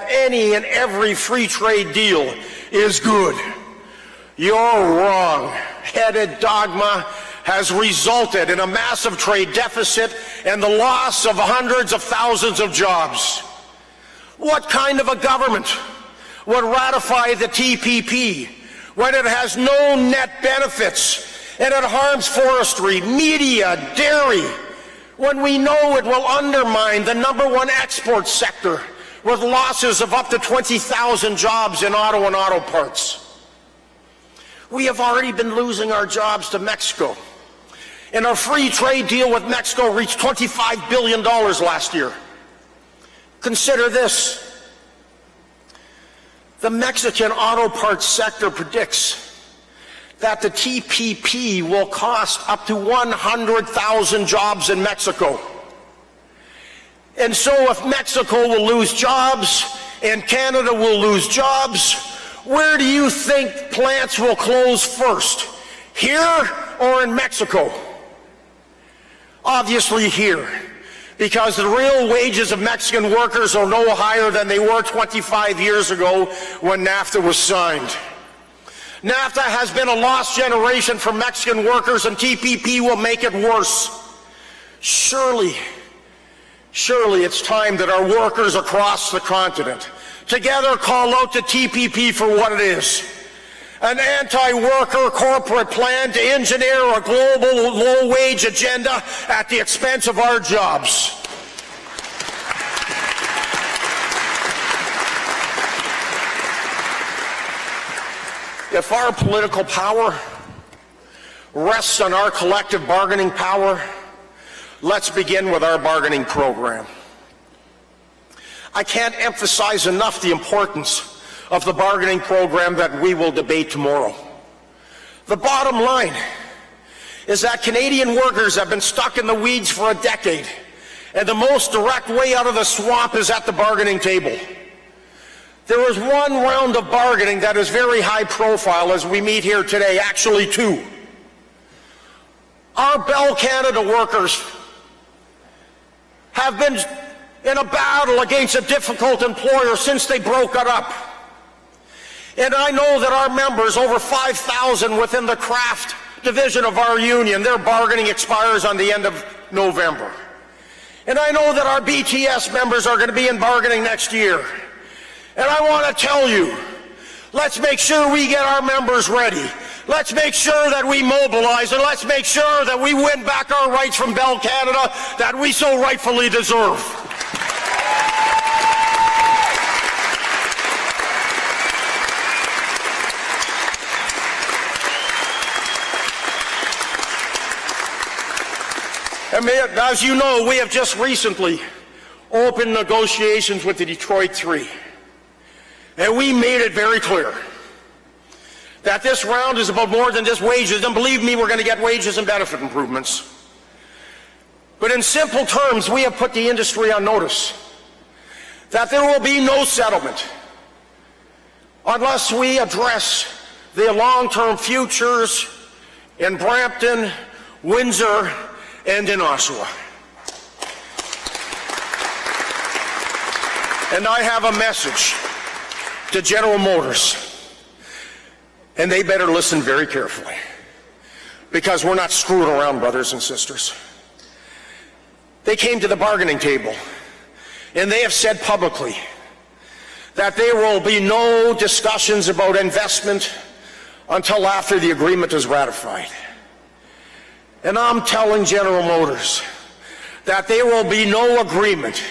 any and every free trade deal is good. You're wrong. Headed dogma has resulted in a massive trade deficit and the loss of hundreds of thousands of jobs. What kind of a government would ratify the TPP when it has no net benefits and it harms forestry, media, dairy, when we know it will undermine the #1 export sector with losses of up to 20,000 jobs in auto and auto parts? We have already been losing our jobs to Mexico, and our free trade deal with Mexico reached $25 billion last year. Consider this. The Mexican auto parts sector predicts that the TPP will cost up to 100,000 jobs in Mexico. And so if Mexico will lose jobs and Canada will lose jobs, where do you think plants will close first? Here or in Mexico? Obviously here, because the real wages of Mexican workers are no higher than they were 25 years ago when NAFTA was signed. NAFTA has been a lost generation for Mexican workers, and TPP will make it worse. Surely it's time that our workers across the continent together call out the TPP for what it is: an anti-worker corporate plan to engineer a global low-wage agenda at the expense of our jobs. If our political power rests on our collective bargaining power, let's begin with our bargaining program. I can't emphasize enough the importance of the bargaining program that we will debate tomorrow. The bottom line is that Canadian workers have been stuck in the weeds for a decade, and the most direct way out of the swamp is at the bargaining table. There is one round of bargaining that is very high profile as we meet here today, actually two. Our Bell Canada workers have been in a battle against a difficult employer since they broke it up. And I know that our members, over 5,000 within the craft division of our union, their bargaining expires on the end of November. And I know that our BTS members are going to be in bargaining next year. And I want to tell you, let's make sure we get our members ready. Let's make sure that we mobilize, and let's make sure that we win back our rights from Bell Canada that we so rightfully deserve. And as you know, we have just recently opened negotiations with the Detroit Three. And we made it very clear that this round is about more than just wages. And believe me, we're going to get wages and benefit improvements. But in simple terms, we have put the industry on notice that there will be no settlement unless we address the long-term futures in Brampton, Windsor, and in Oshawa. And I have a message to General Motors. And they better listen very carefully, because we're not screwing around, brothers and sisters. They came to the bargaining table, and they have said publicly that there will be no discussions about investment until after the agreement is ratified. And I'm telling General Motors that there will be no agreement,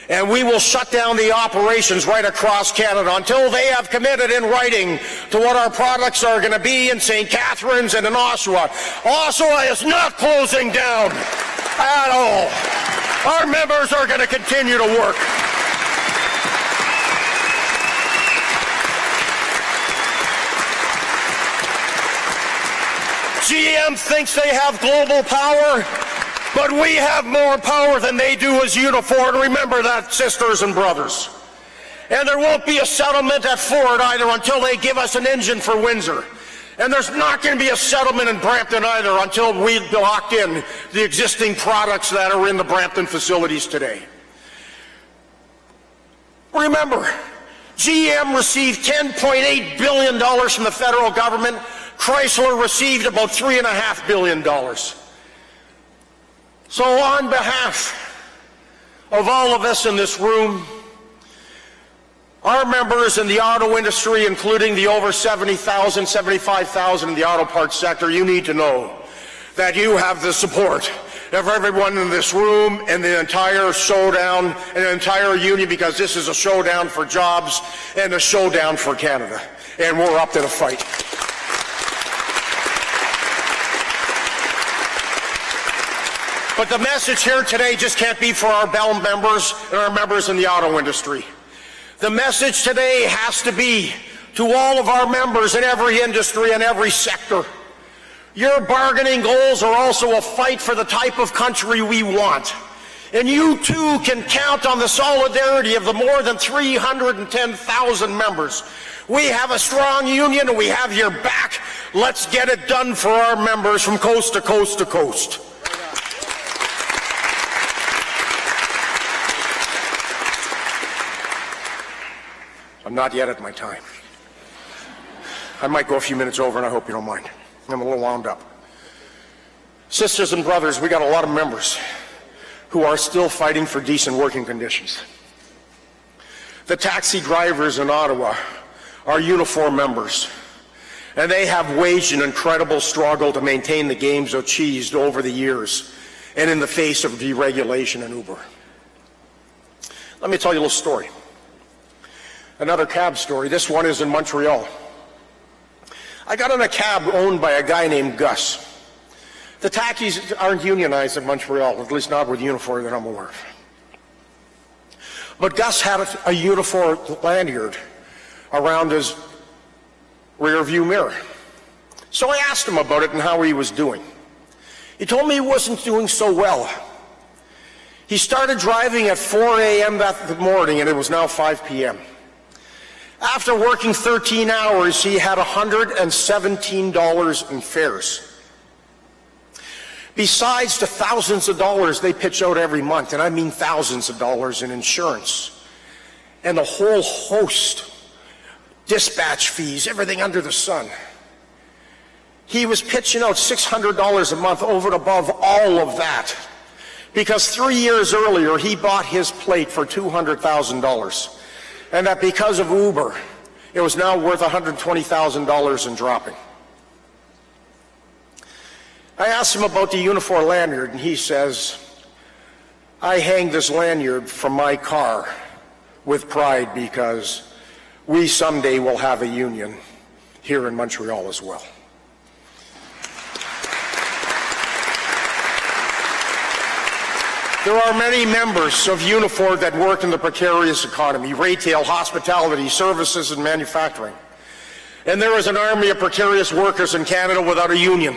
and we will shut down the operations right across Canada until they have committed in writing to what our products are going to be in St. Catharines and in Oshawa. Oshawa is not closing down at all. Our members are going to continue to work. GM thinks they have global power, but we have more power than they do as Unifor. And remember that, sisters and brothers. And there won't be a settlement at Ford either until they give us an engine for Windsor. And there's not going to be a settlement in Brampton either until we've locked in the existing products that are in the Brampton facilities today. Remember, GM received $10.8 billion from the federal government. Chrysler received about $3.5 billion. So on behalf of all of us in this room, our members in the auto industry, including the over 70,000, 75,000 in the auto parts sector, you need to know that you have the support of everyone in this room and the entire showdown and the entire union, because this is a showdown for jobs and a showdown for Canada. And we're up to the fight. But the message here today just can't be for our Bell members and our members in the auto industry. The message today has to be to all of our members in every industry and every sector. Your bargaining goals are also a fight for the type of country we want. And you too can count on the solidarity of the more than 310,000 members. We have a strong union and we have your back. Let's get it done for our members from coast to coast to coast. I'm not yet at my time. I might go a few minutes over, and I hope you don't mind. I'm a little wound up. Sisters and brothers, we got a lot of members who are still fighting for decent working conditions. The taxi drivers in Ottawa are Unifor members, and they have waged an incredible struggle to maintain the gains achieved over the years and in the face of deregulation and Uber. Let me tell you a little story. Another cab story. This one is in Montreal. I got in a cab owned by a guy named Gus. The taxis aren't unionized in Montreal, at least not with Unifor that I'm aware of. But Gus had a Unifor lanyard around his rear view mirror. So I asked him about it and how he was doing. He told me he wasn't doing so well. He started driving at 4 a.m. that morning, and it was now 5 p.m. After working 13 hours, he had $117 in fares. Besides the thousands of dollars they pitch out every month, and I mean thousands of dollars in insurance, and a whole host, dispatch fees, everything under the sun. He was pitching out $600 a month over and above all of that, because 3 years earlier he bought his plate for $200,000. And that because of Uber, it was now worth $120,000 and dropping. I asked him about the Unifor lanyard, and he says, I hang this lanyard from my car with pride because we someday will have a union here in Montreal as well. There are many members of Unifor that work in the precarious economy, retail, hospitality, services, and manufacturing. And there is an army of precarious workers in Canada without a union.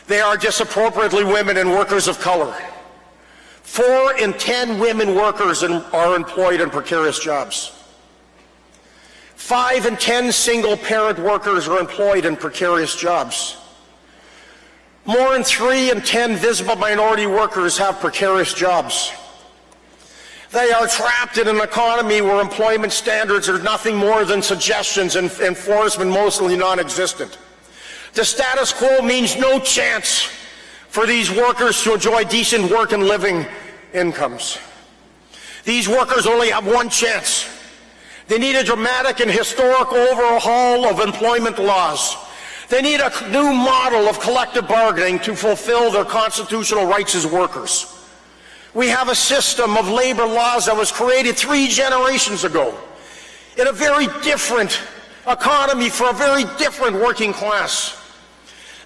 They are disproportionately women and workers of color. 4 in 10 women workers are employed in precarious jobs. 5 in 10 single-parent workers are employed in precarious jobs. More than 3 in 10 visible minority workers have precarious jobs. They are trapped in an economy where employment standards are nothing more than suggestions and enforcement mostly non-existent. The status quo means no chance for these workers to enjoy decent work and living incomes. These workers only have one chance. They need a dramatic and historic overhaul of employment laws. They need a new model of collective bargaining to fulfill their constitutional rights as workers. We have a system of labor laws that was created 3 generations ago in a very different economy for a very different working class.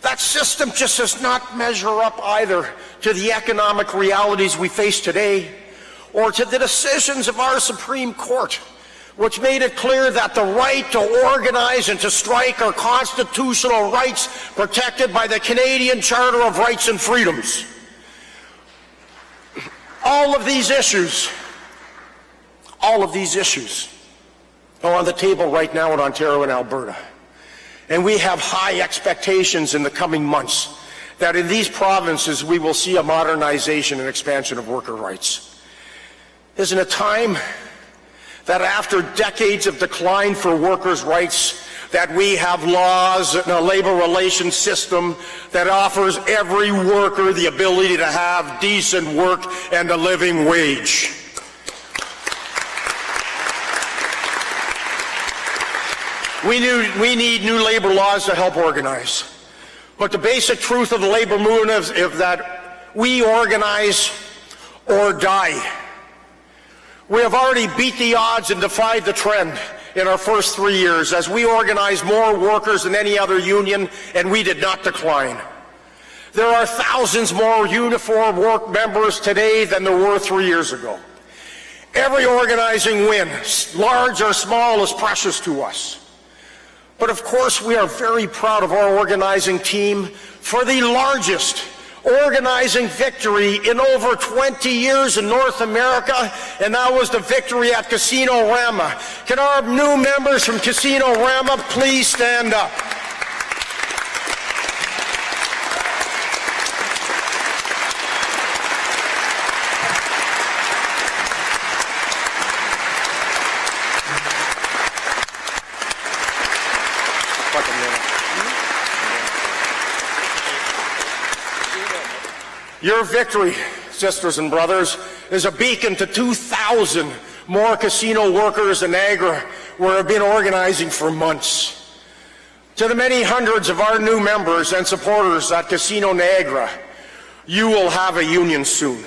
That system just does not measure up either to the economic realities we face today or to the decisions of our Supreme Court, which made it clear that the right to organize and to strike are constitutional rights protected by the Canadian Charter of Rights and Freedoms. All of these issues are on the table right now in Ontario and Alberta. And we have high expectations in the coming months that in these provinces we will see a modernization and expansion of worker rights. Isn't it time that after decades of decline for workers' rights, that we have laws and a labor relations system that offers every worker the ability to have decent work and a living wage? We need new labor laws to help organize. But the basic truth of the labor movement is that we organize or die. We have already beat the odds and defied the trend in our first 3 years as we organized more workers than any other union, and we did not decline. There are thousands more Unifor work members today than there were 3 years ago. Every organizing win, large or small, is precious to us. But of course, we are very proud of our organizing team for the largest organizing victory in over 20 years in North America, and that was the victory at Casino Rama. Can our new members from Casino Rama please stand up? Your victory, sisters and brothers, is a beacon to 2,000 more casino workers in Niagara where have been organizing for months. To the many hundreds of our new members and supporters at Casino Niagara, you will have a union soon.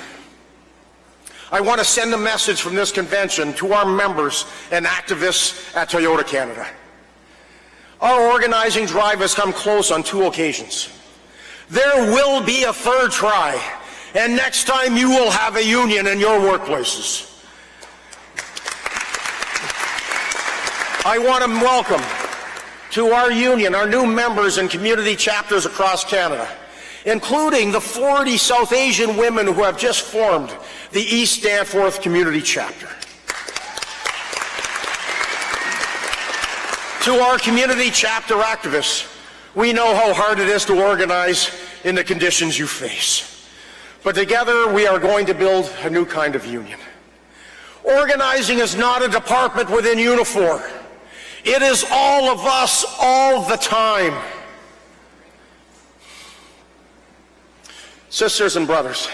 I want to send a message from this convention to our members and activists at Toyota Canada. Our organizing drive has come close on 2 occasions. There will be a third try, and next time you will have a union in your workplaces. I want to welcome to our union our new members and community chapters across Canada, including the 40 South Asian women who have just formed the East Danforth Community Chapter. To our community chapter activists, we know how hard it is to organize in the conditions you face. But together we are going to build a new kind of union. Organizing is not a department within Unifor. It is all of us all the time. Sisters and brothers,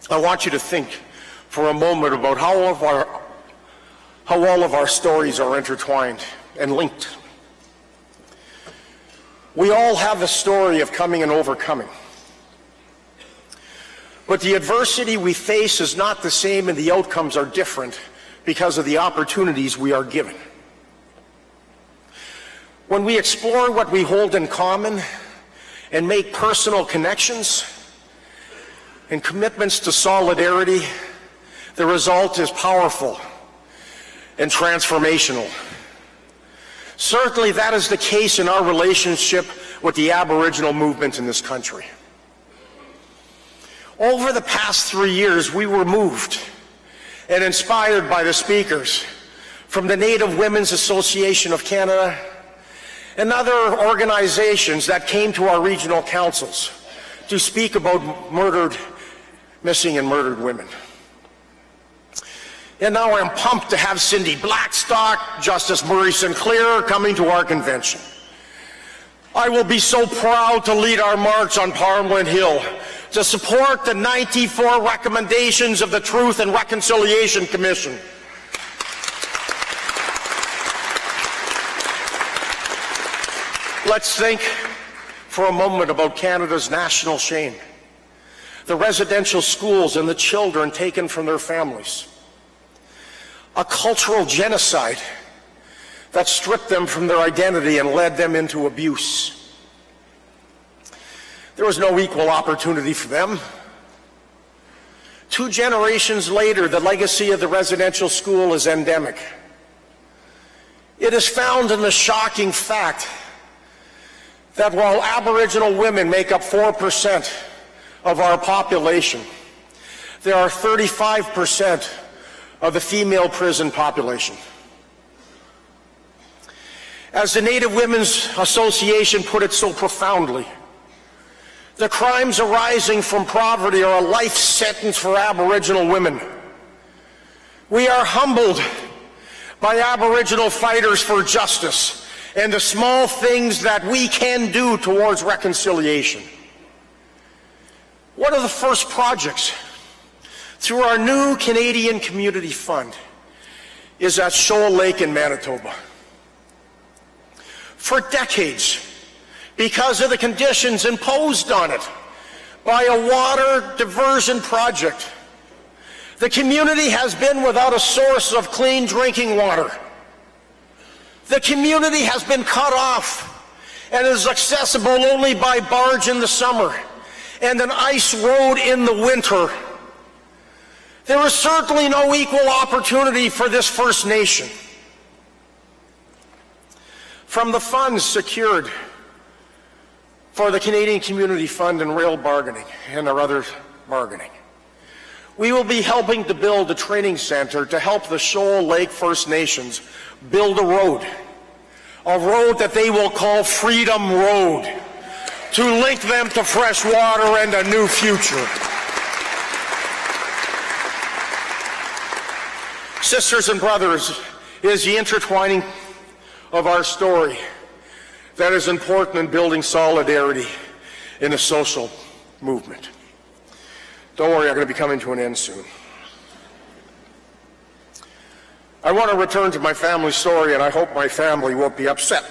I want you to think for a moment about how all of our stories are intertwined and linked. We all have a story of coming and overcoming. But the adversity we face is not the same and the outcomes are different because of the opportunities we are given. When we explore what we hold in common and make personal connections and commitments to solidarity, the result is powerful and transformational. Certainly that is the case in our relationship with the Aboriginal movement in this country. Over the past 3 years, we were moved and inspired by the speakers from the Native Women's Association of Canada and other organizations that came to our regional councils to speak about missing and murdered women. And now I'm pumped to have Cindy Blackstock, Justice Murray Sinclair coming to our convention. I will be so proud to lead our march on Parliament Hill to support the 94 recommendations of the Truth and Reconciliation Commission. Let's think for a moment about Canada's national shame. The residential schools and the children taken from their families. A cultural genocide that stripped them from their identity and led them into abuse. There was no equal opportunity for them. 2 generations later, the legacy of the residential school is endemic. It is found in the shocking fact that while Aboriginal women make up 4% of our population, there are 35% of the female prison population. As the Native Women's Association put it so profoundly, the crimes arising from poverty are a life sentence for Aboriginal women. We are humbled by Aboriginal fighters for justice and the small things that we can do towards reconciliation. One of the first projects through our new Canadian Community Fund is at Shoal Lake in Manitoba. For decades, because of the conditions imposed on it by a water diversion project, the community has been without a source of clean drinking water. The community has been cut off and is accessible only by barge in the summer and an ice road in the winter. There is certainly no equal opportunity for this First Nation. From the funds secured for the Canadian Community Fund and rail bargaining and our other bargaining, we will be helping to build a training center to help the Shoal Lake First Nations build a road that they will call Freedom Road, to link them to fresh water and a new future. Sisters and brothers, it is the intertwining of our story that is important in building solidarity in a social movement. Don't worry, I'm going to be coming to an end soon. I want to return to my family story, and I hope my family won't be upset.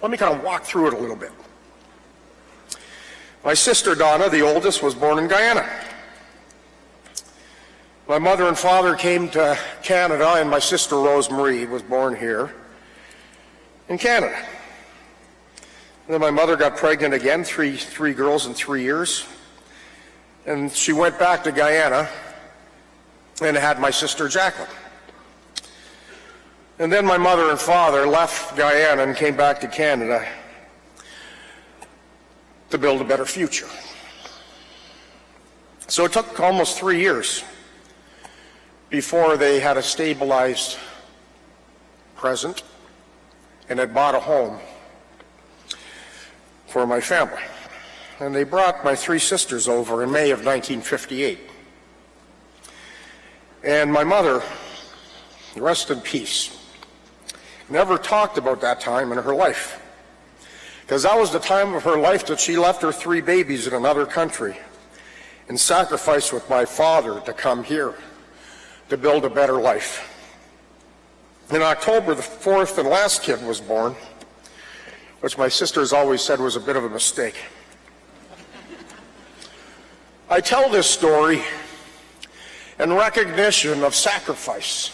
Let me kind of walk through it a little bit. My sister Donna, the oldest, was born in Guyana. My mother and father came to Canada, and my sister Rosemarie was born here in Canada. And then my mother got pregnant again, three girls in 3 years, and she went back to Guyana and had my sister Jacqueline. And then my mother and father left Guyana and came back to Canada to build a better future. So it took almost 3 years before they had a stabilized present and had bought a home for my family. And they brought my 3 sisters over in May of 1958. And my mother, rest in peace, never talked about that time in her life, because that was the time of her life that she left her 3 babies in another country and sacrificed with my father to come here to build a better life. In October, the 4th and last kid was born, which my sisters always said was a bit of a mistake. I tell this story in recognition of sacrifice,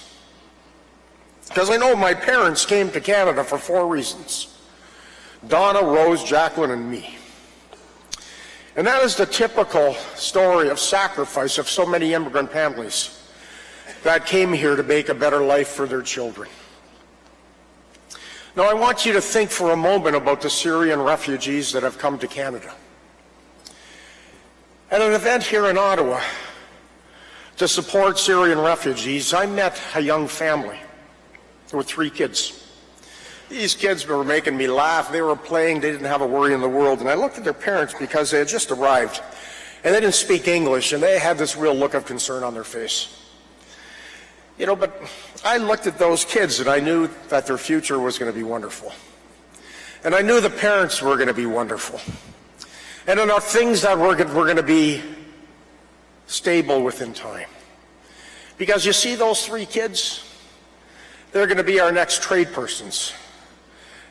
because I know my parents came to Canada for 4 reasons: Donna, Rose, Jacqueline, and me. And that is the typical story of sacrifice of so many immigrant families that came here to make a better life for their children. Now I want you to think for a moment about the Syrian refugees that have come to Canada. At an event here in Ottawa to support Syrian refugees, I met a young family with 3 kids. These kids were making me laugh. They were playing. They didn't have a worry in the world. And I looked at their parents because they had just arrived. And they didn't speak English, and they had this real look of concern on their face. You know, but I looked at those kids and I knew that their future was going to be wonderful. And I knew the parents were going to be wonderful. And enough things that were going to be stable within time. Because you see those three kids, they're going to be our next trade persons.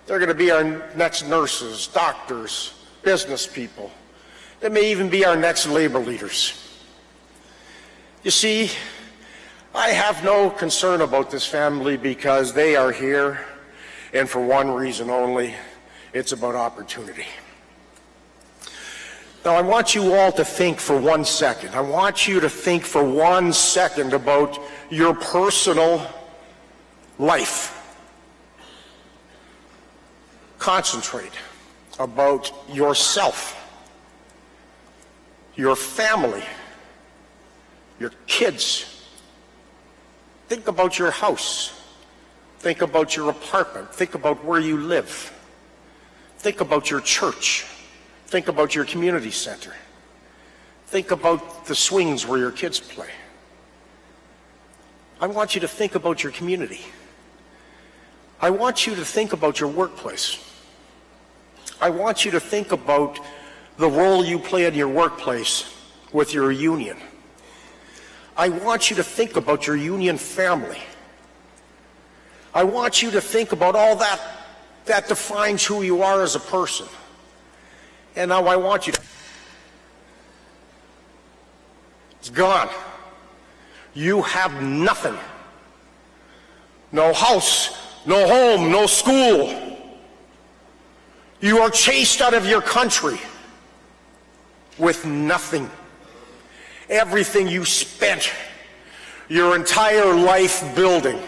They're going to be our next nurses, doctors, business people. They may even be our next labor leaders. You see, I have no concern about this family because they are here, and for one reason only, it's about opportunity. Now, I want you all to think for 1 second. I want you to think for 1 second about your personal life. Concentrate about yourself, your family, your kids. Think about your house. Think about your apartment. Think about where you live. Think about your church. Think about your community center. Think about the swings where your kids play. I want you to think about your community. I want you to think about your workplace. I want you to think about the role you play in your workplace with your union. I want you to think about your union family. I want you to think about all that defines who you are as a person. And now I want you to... It's gone. You have nothing. No house, no home, no school. You are chased out of your country with nothing. Everything you spent your entire life building.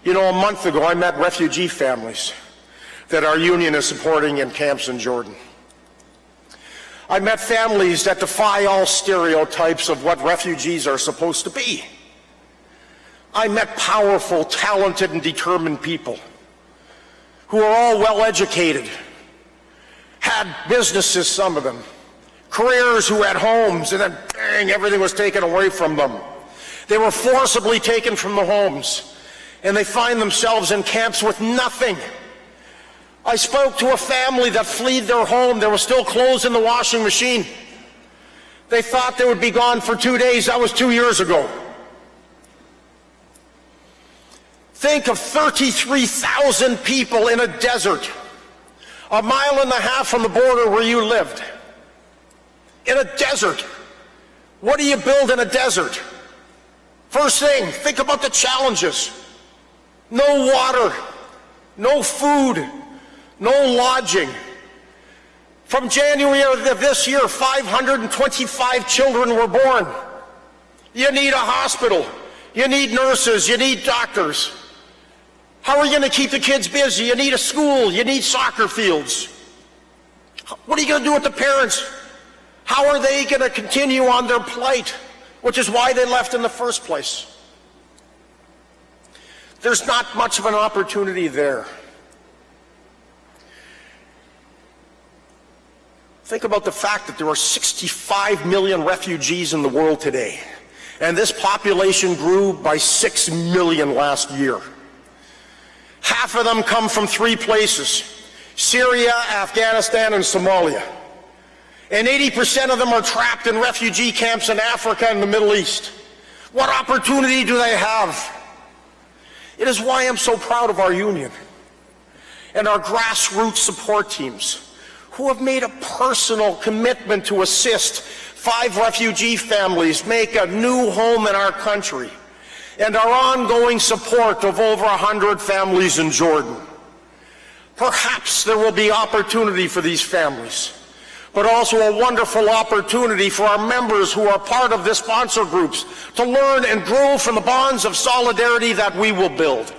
You know, a month ago I met refugee families that our union is supporting in camps in Jordan. I met families that defy all stereotypes of what refugees are supposed to be. I met powerful, talented, and determined people who are all well educated, had businesses, some of them, careers, who had homes, and then bang, everything was taken away from them. They were forcibly taken from the homes, and they find themselves in camps with nothing. I spoke to a family that fled their home. There were still clothes in the washing machine. They thought they would be gone for 2 days. That was 2 years ago. Think of 33,000 people in a desert, 1.5 miles from the border where you lived. In a desert. What do you build in a desert? First thing, think about the challenges. No water, no food, no lodging. From January of this year, 525 children were born. You need a hospital. You need nurses. You need doctors. How are you going to keep the kids busy? You need a school. You need soccer fields. What are you going to do with the parents? How are they going to continue on their plight, which is why they left in the first place? There's not much of an opportunity there. Think about the fact that there are 65 million refugees in the world today, and this population grew by 6 million last year. Half of them come from 3 places: Syria, Afghanistan, and Somalia. And 80% of them are trapped in refugee camps in Africa and the Middle East. What opportunity do they have? It is why I'm so proud of our union and our grassroots support teams, who have made a personal commitment to assist 5 refugee families make a new home in our country, and our ongoing support of over 100 families in Jordan. Perhaps there will be opportunity for these families, but also a wonderful opportunity for our members who are part of the sponsor groups to learn and grow from the bonds of solidarity that we will build.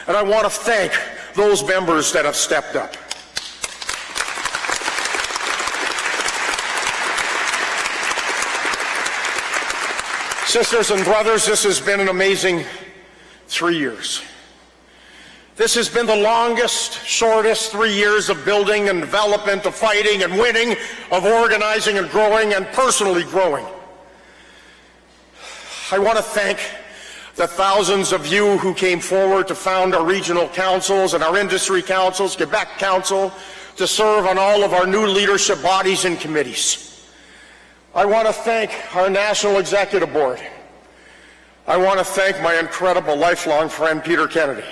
And I want to thank those members that have stepped up. Sisters and brothers, this has been an amazing 3 years. This has been the longest, shortest 3 years of building and development, of fighting and winning, of organizing and growing and personally growing. I want to thank the thousands of you who came forward to found our regional councils and our industry councils, Quebec Council, to serve on all of our new leadership bodies and committees. I want to thank our National Executive Board. I want to thank my incredible lifelong friend, Peter Kennedy.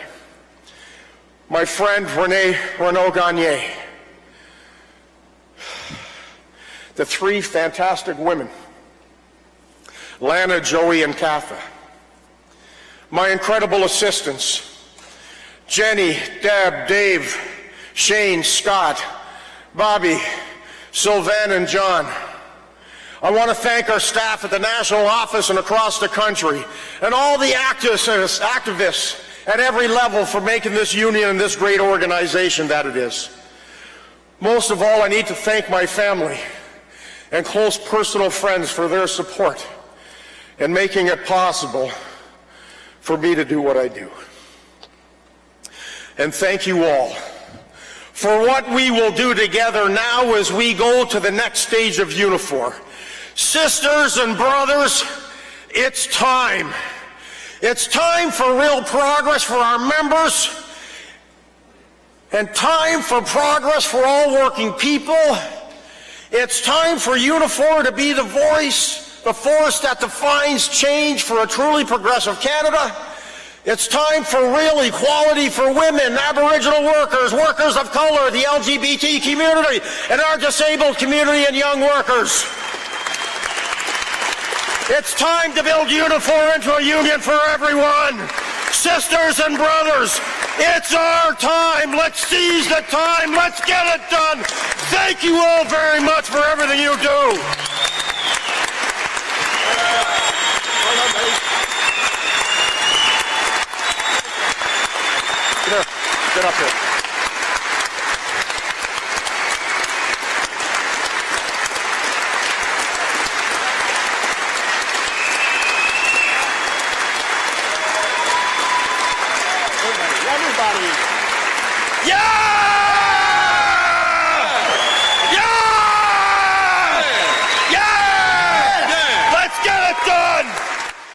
My friend, Renaud Gagné. The three fantastic women, Lana, Joey, and Katha. My incredible assistants, Jenny, Deb, Dave, Shane, Scott, Bobby, Sylvain, and John. I want to thank our staff at the national office and across the country, and all the activists at every level for making this union and this great organization that it is. Most of all, I need to thank my family and close personal friends for their support in making it possible for me to do what I do. And thank you all for what we will do together now as we go to the next stage of Unifor. Sisters and brothers, it's time. It's time for real progress for our members and time for progress for all working people. It's time for Unifor to be the voice, the force that defines change for a truly progressive Canada. It's time for real equality for women, Aboriginal workers, workers of color, the LGBT community, and our disabled community and young workers. It's time to build Unifor into a union for everyone. Sisters and brothers, it's our time. Let's seize the time. Let's get it done. Thank you all very much for everything you do. Get up here. Everybody.